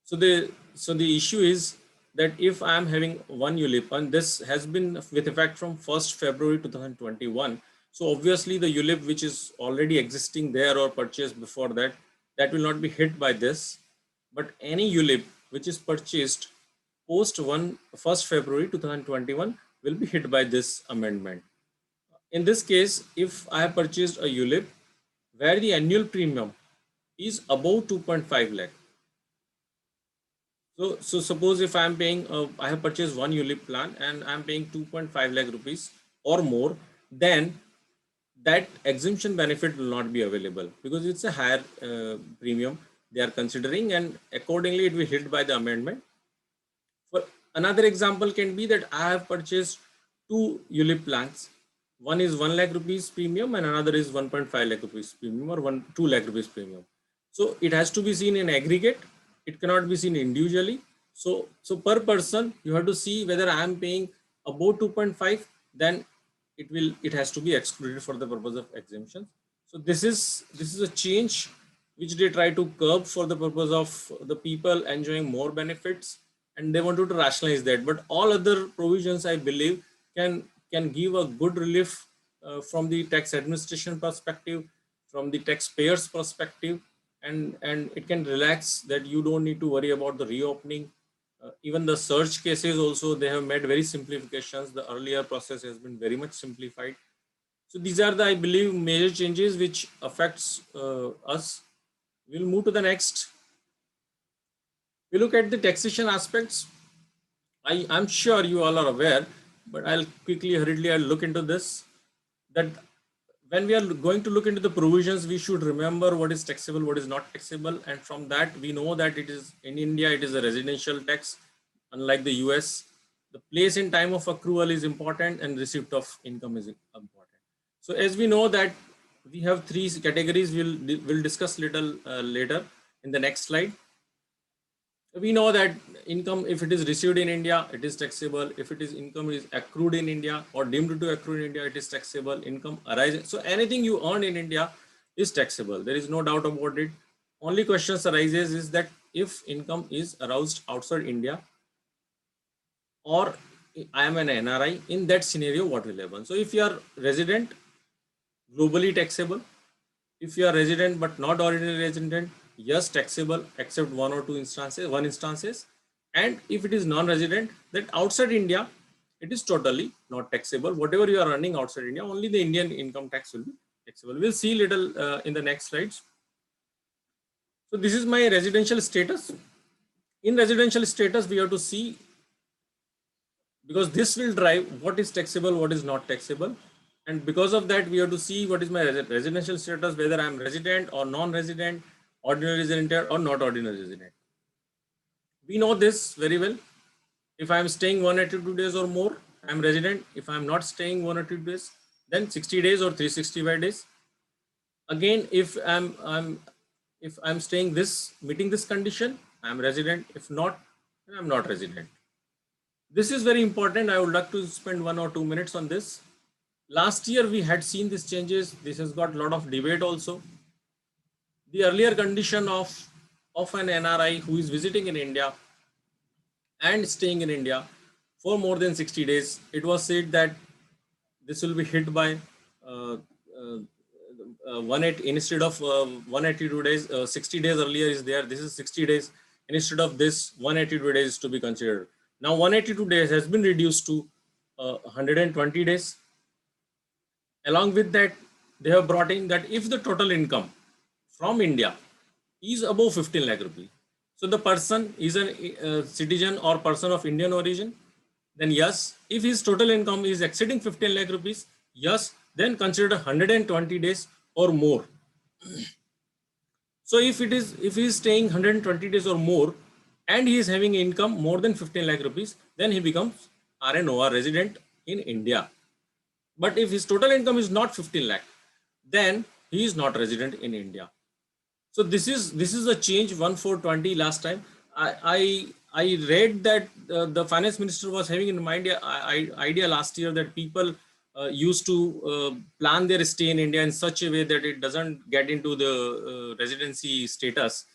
So the issue is that if I am having one Ulip, and this has been with effect from 1st February 2021, so obviously the Ulip which is already existing there or purchased before that, that will not be hit by this. But any Ulip which is purchased post 1st February 2021 will be hit by this amendment. In this case, if I have purchased a Ulip where the annual premium is above 2.5 lakh. So suppose if I am paying, I have purchased one Ulip plan and I am paying 2.5 lakh rupees or more, then that exemption benefit will not be available, because it's a higher premium they are considering, and accordingly it will be hit by the amendment. For another example can be that I have purchased two Ulip plans. One is 1 lakh rupees premium and another is 1.5 lakh rupees premium, or 2 lakh rupees premium. So it has to be seen in aggregate. It cannot be seen individually. So per person, you have to see whether I am paying above 2.5, then it has to be excluded for the purpose of exemption. So this is a change which they try to curb for the purpose of the people enjoying more benefits, and they wanted to rationalize that. But all other provisions, I believe, can give a good relief from the tax administration perspective, from the taxpayers perspective, and it can relax that you don't need to worry about the reopening. Even the search cases also, they have made very simplifications. The earlier process has been very much simplified. So these are the, I believe, major changes which affects us. We'll move to the next. We look at the taxation aspects. I'm sure you all are aware, but I'll quickly, hurriedly, I'll look into this. That when we are going to look into the provisions, we should remember what is taxable, what is not taxable. And from that, we know that it is in India, it is a residential tax. Unlike the US, the place and time of accrual is important, and receipt of income is important. So as we know that we have three categories, we'll discuss little later in the next slide. We know that income, if it is received in India, it is taxable. If it is income is accrued in India or deemed to accrue in India, it is taxable. Income arises. So anything you earn in India is taxable. There is no doubt about it. Only questions arises is that if income is aroused outside India, or I am an NRI, in that scenario, what will happen? So if you are resident, globally taxable. If you are resident but not ordinary resident, yes, taxable except one or two instances. And if it is non-resident, that outside India, it is totally not taxable. Whatever you are earning outside India, only the Indian income tax will be taxable. We'll see little in the next slides. So this is my residential status. In residential status, we have to see, because this will drive what is taxable, what is not taxable. And because of that, we have to see what is my residential status, whether I am resident or non-resident, ordinary resident or not ordinary resident. We know this very well. If I am staying 182 days or more, I am resident. If I am not staying 182 days, then 60 days or 365 days. Again, if I'm staying this, meeting this condition, I am resident. If not, then I'm not resident. This is very important. I would like to spend 1 or 2 minutes on this. Last year, we had seen these changes. This has got a lot of debate also. The earlier condition of an NRI who is visiting in India and staying in India for more than 60 days, it was said that this will be hit by 180 instead of 182 days. 60 days earlier is there. This is 60 days. Instead of this, 182 days to be considered. Now 182 days has been reduced to 120 days. Along with that, they have brought in that if the total income from India is above 15 lakh rupees, so the person is a citizen or person of Indian origin, then yes. If his total income is exceeding 15 lakh rupees, yes, then consider 120 days or more. So if he is staying 120 days or more and he is having income more than 15 lakh rupees, then he becomes RNOR, resident in India. But if his total income is not 15 lakh, then he is not resident in India. So this is a change 1420 last time. I read that the finance minister was having in mind idea last year that people used to plan their stay in India in such a way that it doesn't get into the residency status.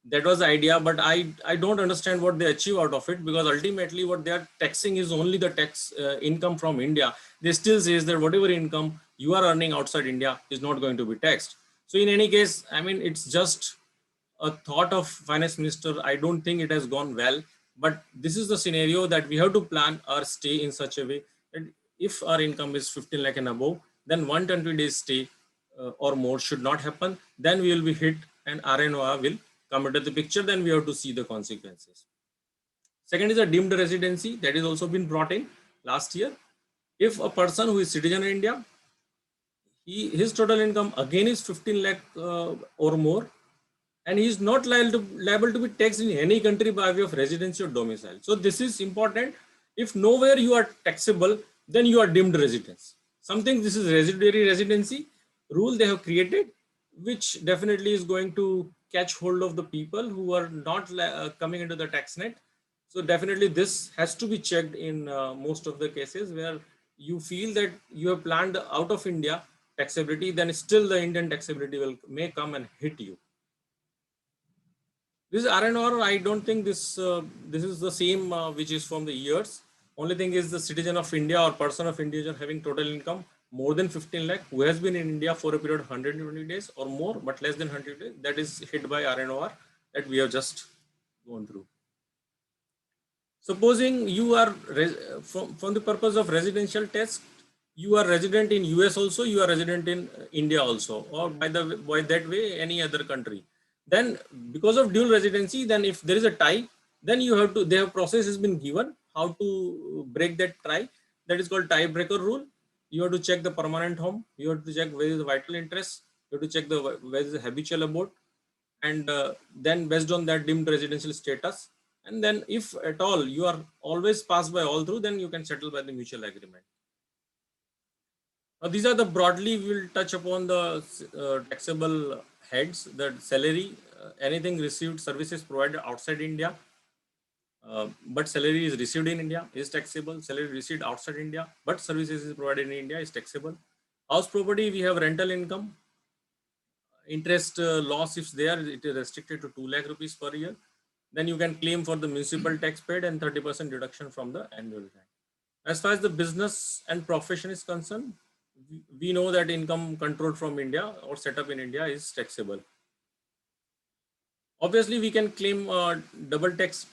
That was the idea, but I don't understand what they achieve out of it, because ultimately what they are taxing is only the tax income from India. They still says that whatever income you are earning outside India is not going to be taxed. So in any case, I mean, it's just a thought of finance minister. I don't think it has gone well, but this is the scenario that we have to plan our stay in such a way that if our income is 15 lakh and above, then 120 days stay or more should not happen. Then we will be hit and RNOR will come into the picture. Then we have to see the consequences. Second is a deemed residency that is also been brought in last year. If a person who is citizen in India, his total income again is 15 lakh or more, and he is not liable to be taxed in any country by way of residency or domicile. So this is important. If nowhere you are taxable, then you are deemed residence. Something, this is residuary residency rule they have created, which definitely is going to catch hold of the people who are not coming into the tax net. So definitely this has to be checked in most of the cases where you feel that you have planned out of India taxability, then still the Indian taxability may come and hit you. This RNR, I don't think this is the same which is from the years. Only thing is the citizen of India or person of India having total income more than 15 lakh who has been in India for a period of 120 days or more, but less than 100 days, that is hit by RNR that we have just gone through. Supposing you are from the purpose of residential test, you are resident in US also, you are resident in India also, or by that way any other country. Then because of dual residency, then if there is a tie, then you have to, their process has been given how to break that tie. That is called tiebreaker rule. You have to check the permanent home, you have to check where is the vital interest, you have to check where is the habitual abode, and then based on that deemed residential status. And then if at all you are always passed by all through, then you can settle by the mutual agreement. Now these are the broadly, we will touch upon the taxable heads, that salary, anything received, services provided outside India, but salary is received in India is taxable. Salary received outside India, but services is provided in India is taxable. House property, we have rental income. Interest loss, if there, it is restricted to 2 lakh rupees per year. Then you can claim for the municipal tax paid and 30% deduction from the annual rent. As far as the business and profession is concerned, we know that income controlled from India or set up in India is taxable. Obviously, we can claim double tax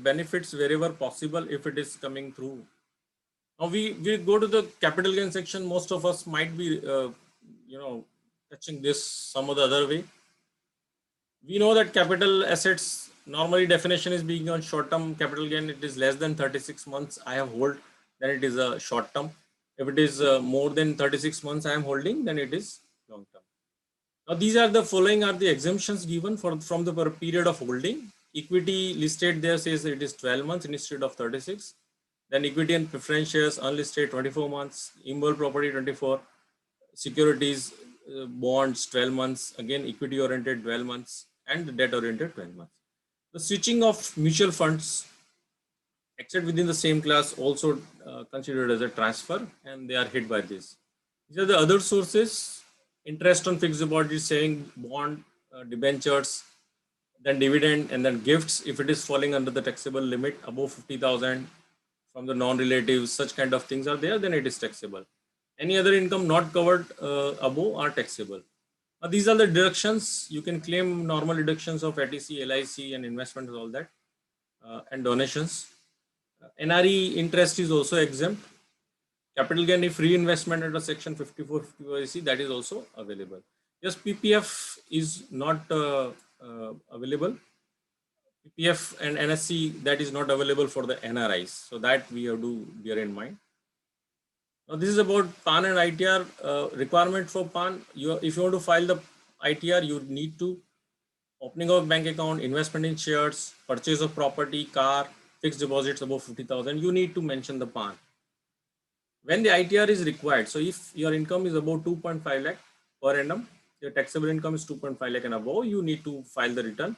benefits wherever possible if it is coming through. Now we go to the capital gain section. Most of us might be, touching this some other way. We know that capital assets normally definition is being on short-term capital gain. It is less than 36 months I have hold, then it is a short term. If it is more than 36 months I am holding, then it is long term. Now these are the following are the exemptions given from the period of holding. Equity listed there says it is 12 months instead of 36. Then equity and preference shares unlisted 24 months, immovable property 24, securities, bonds 12 months, again equity oriented 12 months and debt oriented 12 months. The switching of mutual funds except within the same class also considered as a transfer, and they are hit by this. These are the other sources: interest on fixed deposit, saving bond, debentures, then dividend, and then gifts. If it is falling under the taxable limit above 50,000 from the non-relatives, such kind of things are there, then it is taxable. Any other income not covered above are taxable. These are the deductions. You can claim normal deductions of ATC, LIC, and investment and all that, and donations. NRI interest is also exempt. Capital gain if reinvestment under section 54, 54AC, that is also available. Just PPF is not available. PPF and NSC, that is not available for the NRIs. So that we have to bear in mind. Now this is about PAN and ITR requirement for PAN. If you want to file the ITR, you need to opening of bank account, investment in shares, purchase of property, car, fixed deposits above 50,000, you need to mention the PAN. When the ITR is required, so if your income is about 2.5 lakh per annum, your taxable income is 2.5 lakh and above, you need to file the return.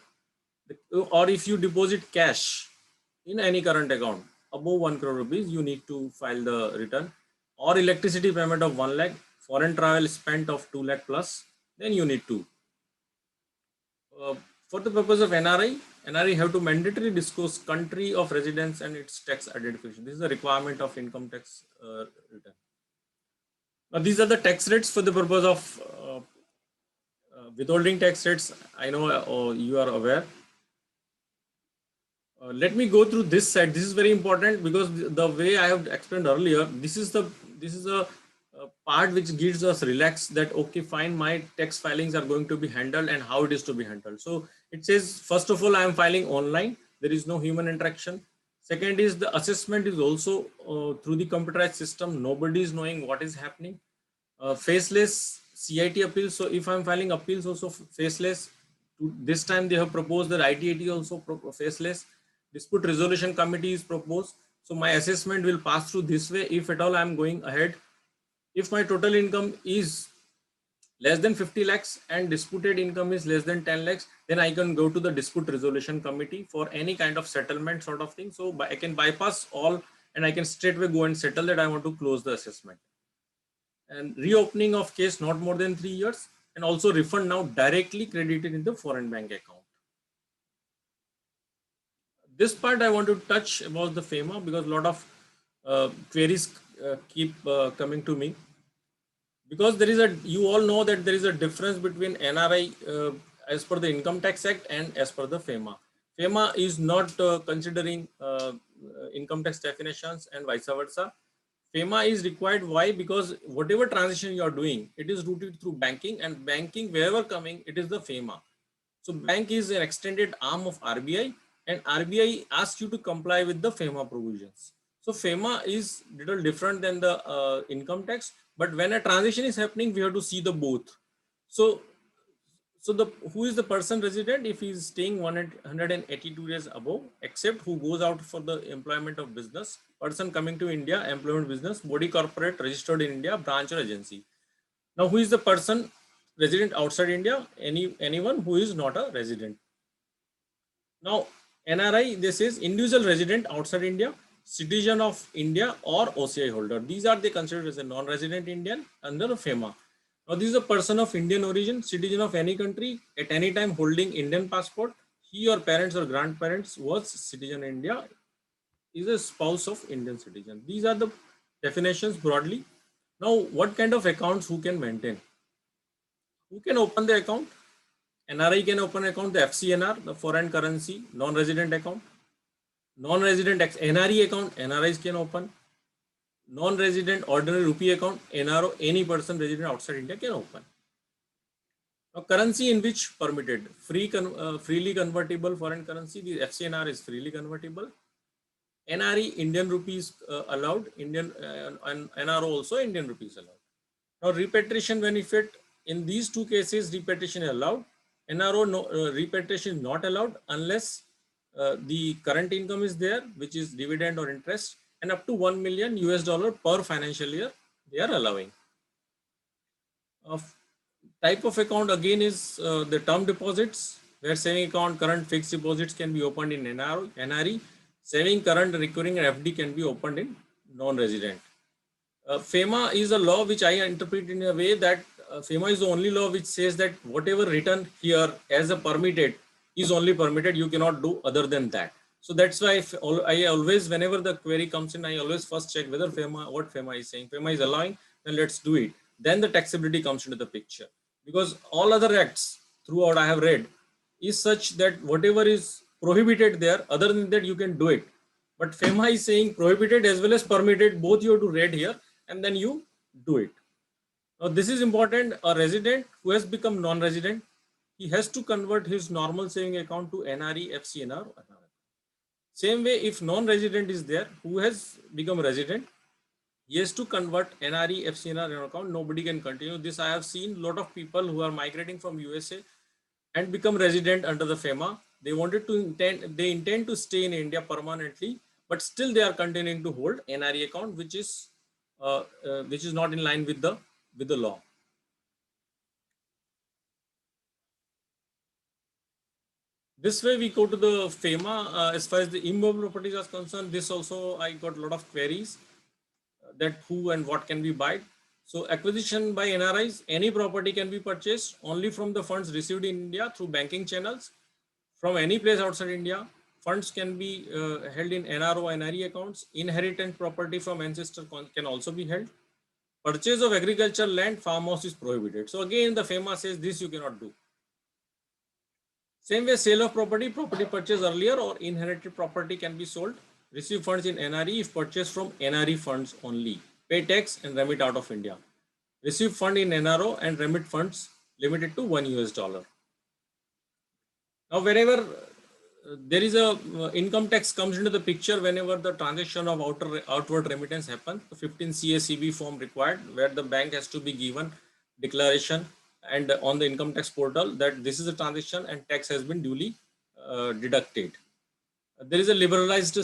Or if you deposit cash in any current account above 1 crore rupees, you need to file the return. Or electricity payment of 1 lakh, foreign travel spent of 2 lakh plus, then you need to. For the purpose of NRI have to mandatorily disclose country of residence and its tax identification. This is a requirement of income tax return. Now these are the tax rates for the purpose of withholding tax rates. I know you are aware. Let me go through this side. This is very important because the way I have explained earlier, this is a part which gives us relax that okay, fine, my tax filings are going to be handled and how it is to be handled. So it says, first of all, I am filing online. There is no human interaction. Second is the assessment is also through the computerized system. Nobody is knowing what is happening. Faceless CIT appeals. So if I'm filing appeals also faceless, this time they have proposed that ITAT also faceless. Dispute resolution committee is proposed. So my assessment will pass through this way. If at all I'm going ahead, if my total income is less than 50 lakhs and disputed income is less than 10 lakhs, then I can go to the dispute resolution committee for any kind of settlement sort of thing. So I can bypass all and I can straightway go and settle that I want to close the assessment. And reopening of case not more than 3 years, and also refund now directly credited in the foreign bank account. This part I want to touch about the FEMA because a lot of queries keep coming to me. Because there is you all know that there is a difference between NRI as per the Income Tax Act and as per the FEMA. FEMA is not considering income tax definitions and vice versa. FEMA is required. Why? Because whatever transaction you are doing, it is routed through banking, and banking wherever coming, it is the FEMA. So bank is an extended arm of RBI, and RBI asks you to comply with the FEMA provisions. So FEMA is little different than the income tax, but when a transaction is happening, we have to see the both. So who is the person resident if he is staying 182 days above, except who goes out for the employment of business, person coming to India, employment business, body corporate registered in India, branch or agency. Now, who is the person resident outside India? Anyone who is not a resident. Now, NRI, this is individual resident outside India, citizen of India or OCI holder. These are they considered as a non-resident Indian under FEMA. Now, this is a person of Indian origin, citizen of any country at any time holding Indian passport. He or parents or grandparents was citizen in India. is a spouse of Indian citizen. These are the definitions broadly. Now, what kind of accounts who can maintain? Who can open the account? NRI can open account, the FCNR, the foreign currency, non-resident account. Non-resident NRE account, NRIs can open. Non-resident ordinary rupee account, NRO, any person resident outside India can open. Now, currency in which permitted, freely convertible foreign currency, the FCNR is freely convertible. NRE, Indian rupees allowed, and NRO also Indian rupees allowed. Now, repatriation benefit, in these two cases, repatriation is allowed. NRO, repatriation is not allowed unless the current income is there, which is dividend or interest, and up to $1 million per financial year, they are allowing. Type of account again is the term deposits, where saving account, current fixed deposits can be opened in NRE, saving current recurring FD can be opened in non-resident. FEMA is a law which I interpret in a way that FEMA is the only law which says that whatever written here as a permitted is only permitted, you cannot do other than that. So that's why I always, whenever the query comes in, I always first check whether what FEMA is saying. FEMA is allowing, then let's do it. Then the taxability comes into the picture. Because all other acts throughout I have read is such that whatever is prohibited there, other than that you can do it. But FEMA is saying prohibited as well as permitted, both you have to read here and then you do it. Now this is important. A resident who has become non-resident, he has to convert his normal saving account to NRE, FCNR. Same way, if non-resident is there who has become resident, he has to convert NRE, FCNR account. Nobody can continue this. I have seen a lot of people who are migrating from USA and become resident under the FEMA. They intend to stay in India permanently, but still they are continuing to hold NRE account, which is not in line with the law. This way we go to the FEMA. As far as the immovable properties are concerned, this also I got a lot of queries that who and what can be bought. So acquisition by NRIs, any property can be purchased only from the funds received in India through banking channels. From any place outside India, funds can be held in NRO, NRE accounts. Inheritance property from ancestor can also be held. Purchase of agricultural land, farmhouse is prohibited. So again, the FEMA says this you cannot do. Same way, sale of property purchased earlier or inherited property can be sold. Receive funds in NRE if purchased from NRE funds only. Pay tax and remit out of India. Receive fund in NRO and remit funds limited to $1. Now, wherever there is a income tax comes into the picture, whenever the transaction of outward remittance happens, the 15 CACB form required, where the bank has to be given declaration and on the income tax portal that this is a transaction and tax has been duly deducted. There is a liberalized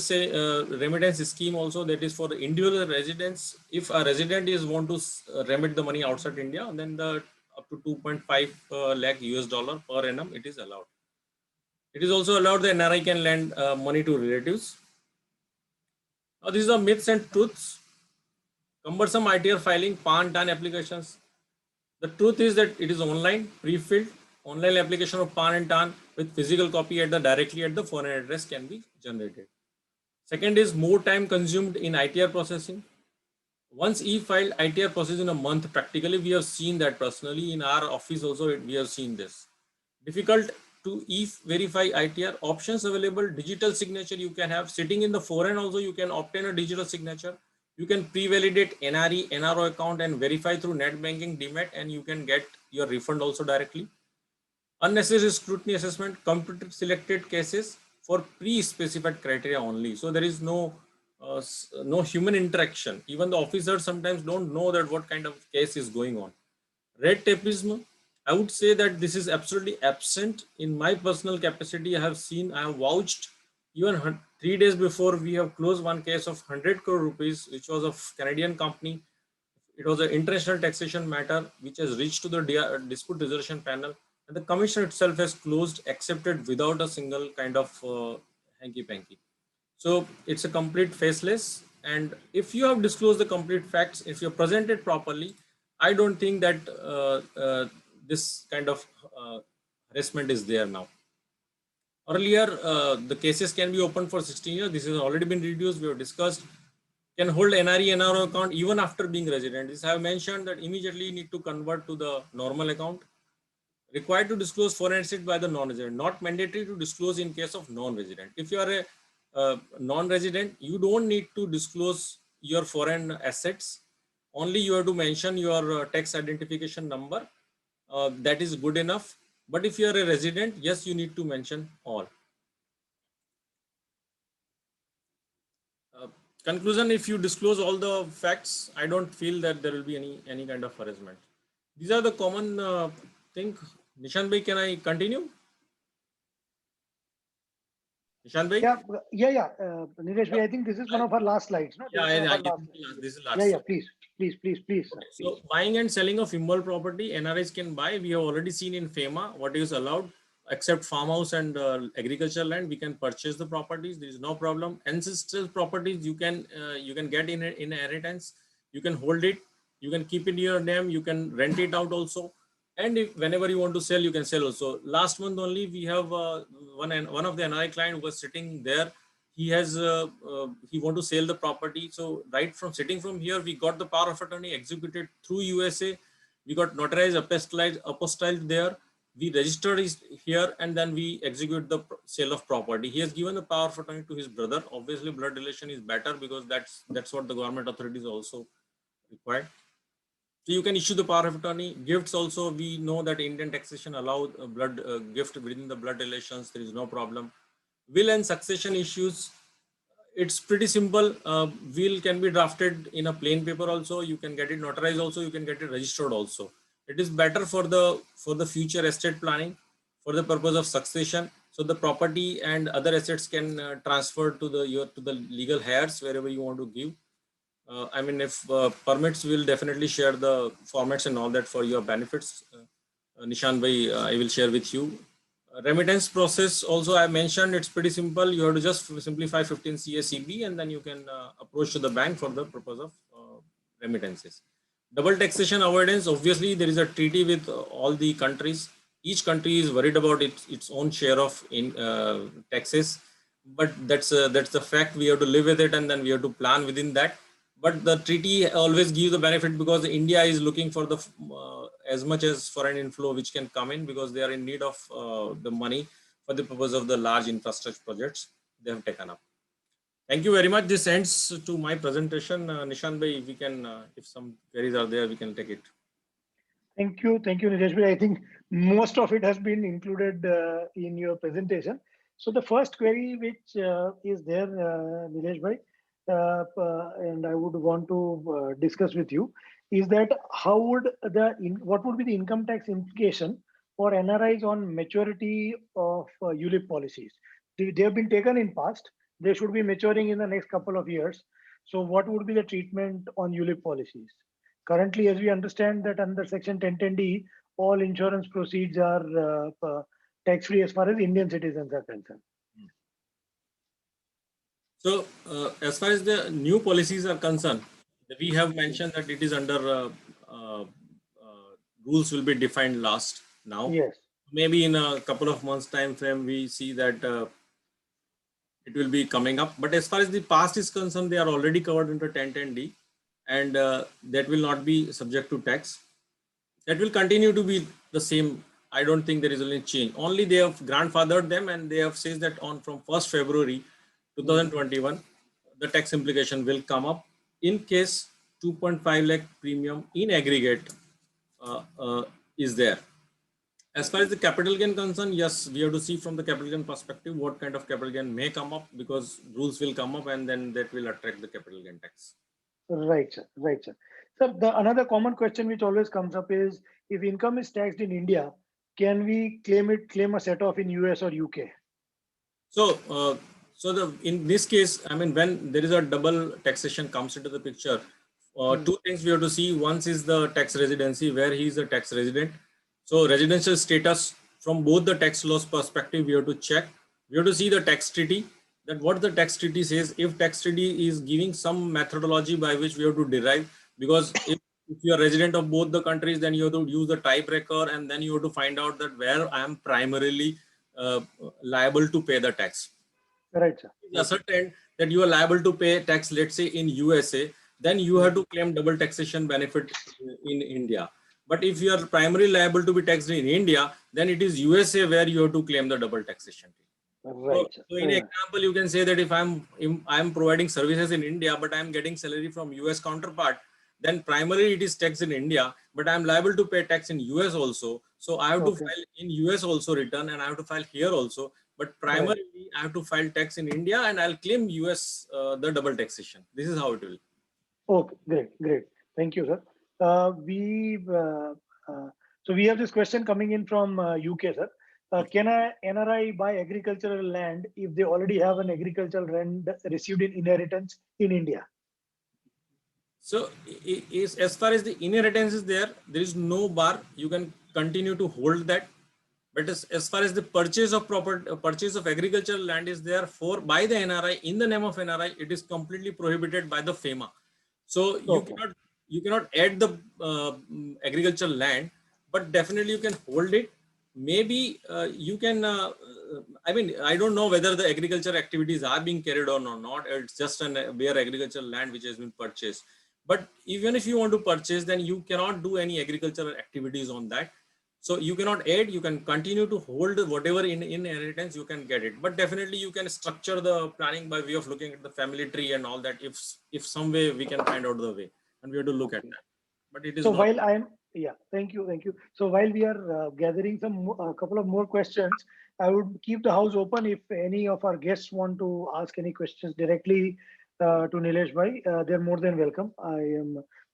remittance scheme also, that is for the individual residents. If a resident want to remit the money outside India, then up to 2.5 lakh US dollar per annum it is allowed. It is also allowed the NRI can lend money to relatives. Now these are myths and truths. Cumbersome ITR filing, PAN, TAN applications. The truth is that it is online, pre-filled. Online application of PAN and TAN with physical copy directly at the foreign address can be generated. Second is more time consumed in ITR processing. Once e-filed, ITR process in a month. Practically, we have seen that personally in our office also. We have seen this. Difficult to verify ITR. Options available. Digital signature you can have. Sitting in the foreign also you can obtain a digital signature. You can pre-validate NRE, NRO account and verify through net banking, DMAT, and you can get your refund also directly. Unnecessary scrutiny assessment, computer selected cases for pre-specified criteria only. So there is no human interaction. Even the officers sometimes don't know that what kind of case is going on. Red tapeism, I would say that this is absolutely absent. In my personal capacity, I have vouched even 3 days before we have closed one case of 100 crore rupees, which was of Canadian company. It was an international taxation matter which has reached to the dispute resolution panel, and the commission itself has closed, accepted without a single kind of hanky-panky. So it's a complete faceless. And if you have disclosed the complete facts, if you're presented properly, I don't think that this kind of harassment is there now. Earlier, the cases can be opened for 16 years. This has already been reduced. We have discussed. Can hold NRI, NRO account even after being resident. This I have mentioned that immediately need to convert to the normal account. Required to disclose foreign asset by the non-resident. Not mandatory to disclose in case of non-resident. If you are a non-resident, you don't need to disclose your foreign assets. Only you have to mention your tax identification number. That is good enough. But if you are a resident, yes, you need to mention all. Conclusion: if you disclose all the facts, I don't feel that there will be any kind of harassment. These are the common thing. Nishan bhai, can I continue? Nishan bhai? Yeah. Nilesh bhai, I think this is one of our last slides. No? This is last. Yeah, please. Sir, So buying and selling of immovable property, NRIs can buy. We have already seen in FEMA what is allowed, except farmhouse and agricultural land. We can purchase the properties. There is no problem. Ancestral properties you can get in inheritance. You can hold it. You can keep it in your name. You can rent it out also. And if whenever you want to sell, you can sell also. Last month only we have one of the NRI client was sitting there. He has he want to sell the property. So right from sitting from here, we got the power of attorney executed through USA. We got notarized, apostilled there. We registered here, and then we execute the sale of property. He has given the power of attorney to his brother. Obviously, blood relation is better because that's what the government authorities also required. So you can issue the power of attorney. Gifts also, we know that Indian taxation allows blood gift within the blood relations. There is no problem. Will and succession issues, it's pretty simple. Will can be drafted in a plain paper also. You can get it notarized also. You can get it registered also. It is better for the future estate planning, for the purpose of succession. So the property and other assets can transfer to the legal heirs wherever you want to give. I mean, if permits, will definitely share the formats and all that for your benefits. Nishan bhai, I will share with you. Remittance process also I mentioned, it's pretty simple. You have to just simplify 15 CACB and then you can approach to the bank for the purpose of remittances. Double taxation avoidance, obviously there is a treaty with all the countries. Each country is worried about its own share of taxes, but that's the fact. We have to live with it and then we have to plan within that. But the treaty always gives the benefit because India is looking for the as much as foreign inflow which can come in because they are in need of the money for the purpose of the large infrastructure projects they have taken up. Thank you very much. This ends to my presentation. Nishan bhai, we can, if some queries are there, we can take it. Thank you, Nilesh bhai. I think most of it has been included in your presentation. So the first query which is there, Nilesh bhai, and I would want to discuss with you is that how would what would be the income tax implication for NRIs on maturity of Ulip policies? They have been taken in past. They should be maturing in the next couple of years. So what would be the treatment on Ulip policies? Currently, as we understand that under Section 1010D, all insurance proceeds are tax-free as far as Indian citizens are concerned. So as far as the new policies are concerned, we have mentioned that it is under rules will be defined now. Yes. Maybe in a couple of months time frame, we see that it will be coming up. But as far as the past is concerned, they are already covered under 1010D and that will not be subject to tax. That will continue to be the same. I don't think there is any change. Only they have grandfathered them and they have said that from 1st February 2021, the tax implication will come up in case 2.5 lakh premium in aggregate is there. As far as the capital gain concerned, yes, we have to see from the capital gain perspective what kind of capital gain may come up because rules will come up and then that will attract the capital gain tax. Right, sir. So another common question which always comes up is if income is taxed in India, can we claim a set off in US or UK? So, in this case, I mean, when there is a double taxation comes into the picture, two things we have to see. One is the tax residency, where he is a tax resident. So residential status from both the tax laws perspective, we have to check. We have to see the tax treaty, that what the tax treaty says. If tax treaty is giving some methodology by which we have to derive, because if you are resident of both the countries, then you have to use the tiebreaker and then you have to find out that where I am primarily liable to pay the tax. Right, sir. Ascertained that you are liable to pay tax, let's say in USA, then you have to claim double taxation benefit in India. But if you are primarily liable to be taxed in India, then it is USA where you have to claim the double taxation. Right. So in example, you can say that if I'm providing services in India, but I'm getting salary from US counterpart, then primarily it is taxed in India, but I'm liable to pay tax in US also. So I have to file in US also return, and I have to file here also. But primarily I have to file tax in India, and I'll claim US the double taxation. This is how it will. Okay, great. Thank you, sir. So we have this question coming in from UK, sir. Can a NRI buy agricultural land if they already have an agricultural land received in inheritance in India? So as far as the inheritance is there is no bar. You can continue to hold that. But as far as the purchase of purchase of agricultural land is there by the NRI in the name of NRI, it is completely prohibited by the FEMA. So you cannot add the agricultural land, but definitely you can hold it. Maybe you can. I mean, I don't know whether the agriculture activities are being carried on or not. It's just a bare agricultural land which has been purchased. But even if you want to purchase, then you cannot do any agricultural activities on that. So you cannot add, you can continue to hold whatever in inheritance, you can get it. But definitely you can structure the planning by way of looking at the family tree and all that. If some way we can find out the way, and we have to look at that. But it is so not. While thank you. So while we are gathering a couple of more questions, I would keep the house open if any of our guests want to ask any questions directly to Nilesh bhai. They're more than welcome.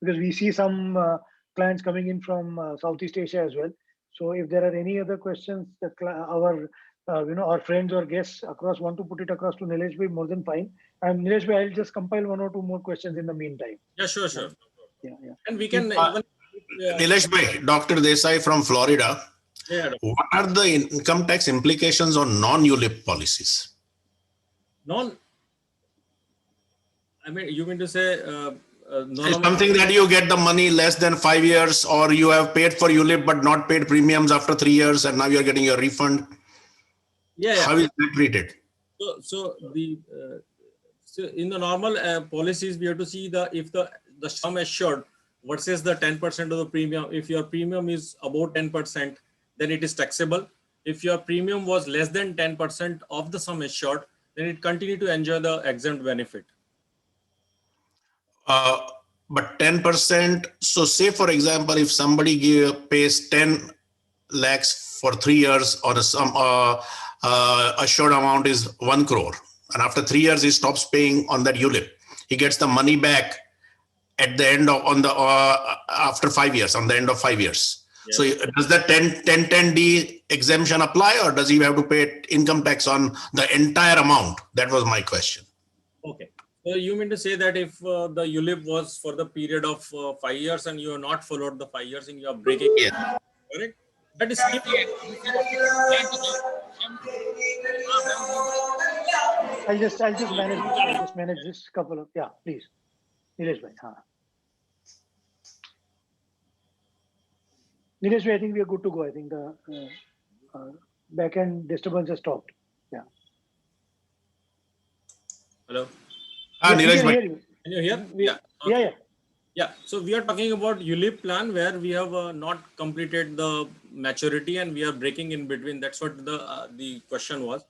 Because we see some clients coming in from Southeast Asia as well. So if there are any other questions that our friends or guests across want to put it across to Nilesh bhai, more than fine. And Nilesh bhai, I'll just compile one or two more questions in the meantime. Yeah, sure. Yeah. And we can Nilesh bhai, Dr. Desai from Florida. Yeah. What are the income tax implications on non-Eulip policies? I mean, you mean to say something that you get the money less than 5 years, or you have paid for Ulip but not paid premiums after 3 years, and now you're getting your refund. Yeah. How is that treated? So in the normal policies, we have to see if the sum assured versus the 10% of the premium. If your premium is about 10%, then it is taxable. If your premium was less than 10% of the sum assured, then it continue to enjoy the exempt benefit. But 10%. So say, for example, if somebody pays 10 lakhs for 3 years, or some assured amount is 1 crore, and after 3 years he stops paying on that Ulip, he gets the money back at the end of after 5 years, on the end of 5 years. Yes. So does the 1010D exemption apply, or does he have to pay income tax on the entire amount? That was my question. Okay. So you mean to say that if the Ulip was for the period of 5 years and you have not followed the 5 years and you are breaking it, correct? That is I'll just manage this couple of, please. Nilesh bhai. Nilesh bhai, I think we are good to go. I think the back end disturbance has stopped. Yeah. Hello. Nilesh bhai. Can you hear? Yeah. Okay. Yeah. So we are talking about Ulip plan where we have not completed the maturity and we are breaking in between. That's what the question was.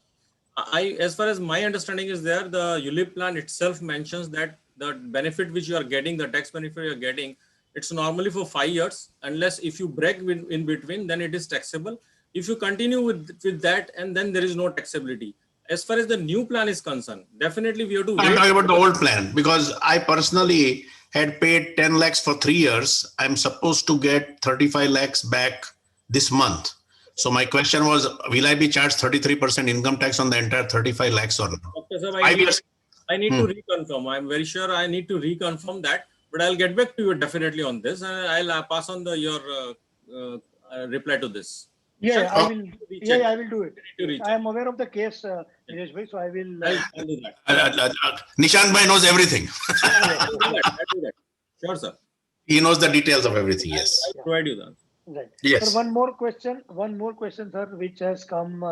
As far as my understanding is there, the Ulip plan itself mentions that the benefit which you are getting, the tax benefit you are getting, it's normally for 5 years. Unless if you break in between, then it is taxable. If you continue with that, and then there is no taxability. As far as the new plan is concerned, definitely we have to wait. I'm talking about the old plan, because I personally had paid 10 lakhs for 3 years. I'm supposed to get 35 lakhs back this month. So my question was, will I be charged 33% income tax on the entire 35 lakhs or not? Okay, sir, I need to reconfirm. I'm very sure I need to reconfirm that, but I'll get back to you definitely on this, and I'll pass on your reply to this. Yeah, I will. Yeah, I will do it. I am aware of the case, Nilesh bhai, so I will. I'll do that. Nishant bhai knows everything. I'll do that. Sure, sir. He knows the details of everything. Yes. I'll provide you that. Right. Yes. Sir, one more question, sir, which has come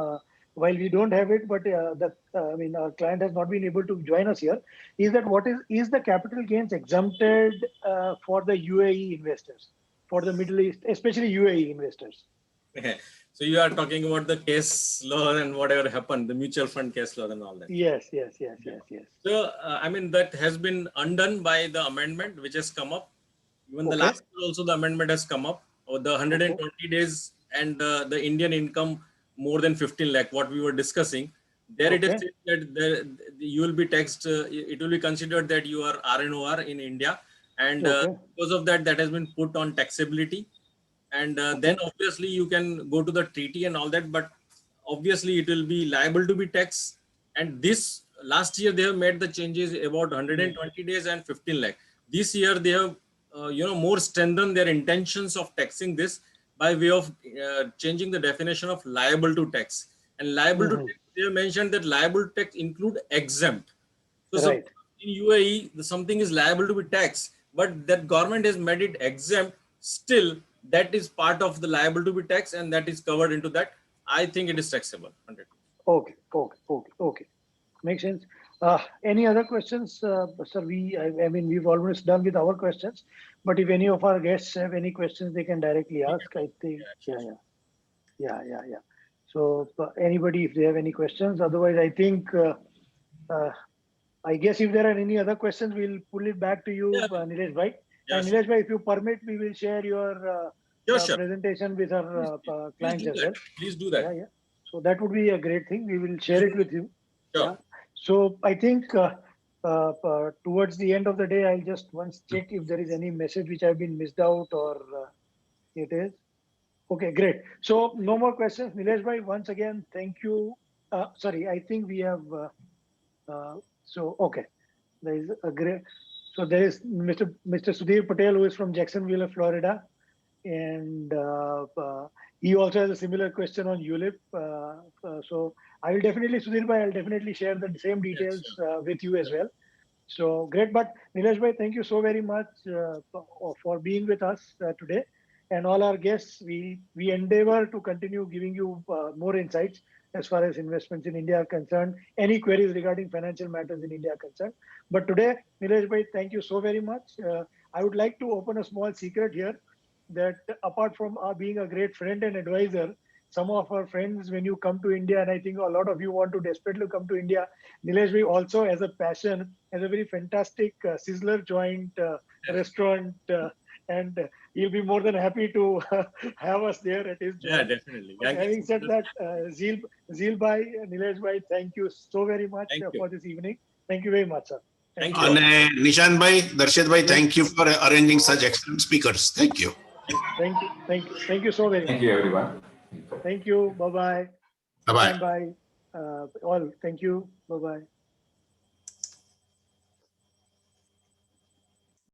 while we don't have it, but I mean, our client has not been able to join us here, is that what is the capital gains exempted for the UAE investors, for the Middle East, especially UAE investors? So you are talking about the case law and whatever happened, the mutual fund case law and all that. Yes. So, I mean, that has been undone by the amendment which has come up. Even the Okay. last year also the amendment has come up, or the 120 days and the Indian income more than 15 lakh, what we were discussing. There it is Okay. said that you will be taxed, it will be considered that you are RNOR in India. And Okay. because of that, that has been put on taxability. And then obviously you can go to the treaty and all that, but obviously it will be liable to be taxed. And this last year they have made the changes about 120 days and 15 lakh. This year they have more strengthened their intentions of taxing this by way of changing the definition of liable to tax. And liable to tax, they have mentioned that liable to tax include exempt. So Right. in UAE, something is liable to be taxed, but that government has made it exempt. Still, that is part of the liable to be taxed, and that is covered into that. I think it is taxable. 100%. Okay. Makes sense. Any other questions, sir? I mean, we've almost done with our questions, but if any of our guests have any questions, they can directly ask. I think, yeah. So, anybody, if they have any questions, otherwise, I think, I guess if there are any other questions, we'll pull it back to you, Nilesh bhai. Yes. And Nilesh bhai, if you permit, we will share your Sure. presentation with our clients as well. Please do that. Yeah. So that would be a great thing. We will share it with you. Sure. Yeah. So I think towards the end of the day, I'll just once check if there is any message which I've been missed out or it is. Okay, great. So no more questions. Nilesh bhai, once again, thank you. Sorry, I think we have, okay. There is a great, so there is Mr. Sudhir Patel, who is from Jacksonville, Florida. And he also has a similar question on Ulip. So I will definitely, Sudhir bhai, I'll definitely share the same details with you as well. So great. But Nilesh bhai, thank you so very much for being with us today. And all our guests, we endeavor to continue giving you more insights as far as investments in India are concerned, any queries regarding financial matters in India are concerned. But today, Nilesh bhai, thank you so very much. I would like to open a small secret here, that apart from being a great friend and advisor, some of our friends, when you come to India, and I think a lot of you want to desperately come to India, Nilesh bhai also has a passion, has a very fantastic sizzler joint restaurant, and he'll be more than happy to have us there at his joint. Yeah, definitely. But having said that, Zeel bhai, Nilesh bhai, thank you so very much for this evening. Thank you very much, sir. Thank you. And Nishan bhai, Darshit bhai, thank you for arranging such excellent speakers. Thank you. Thank you so very much. Thank you, everyone. Thank you. Bye-bye. Bye-bye. Bye. All. Thank you. Bye-bye.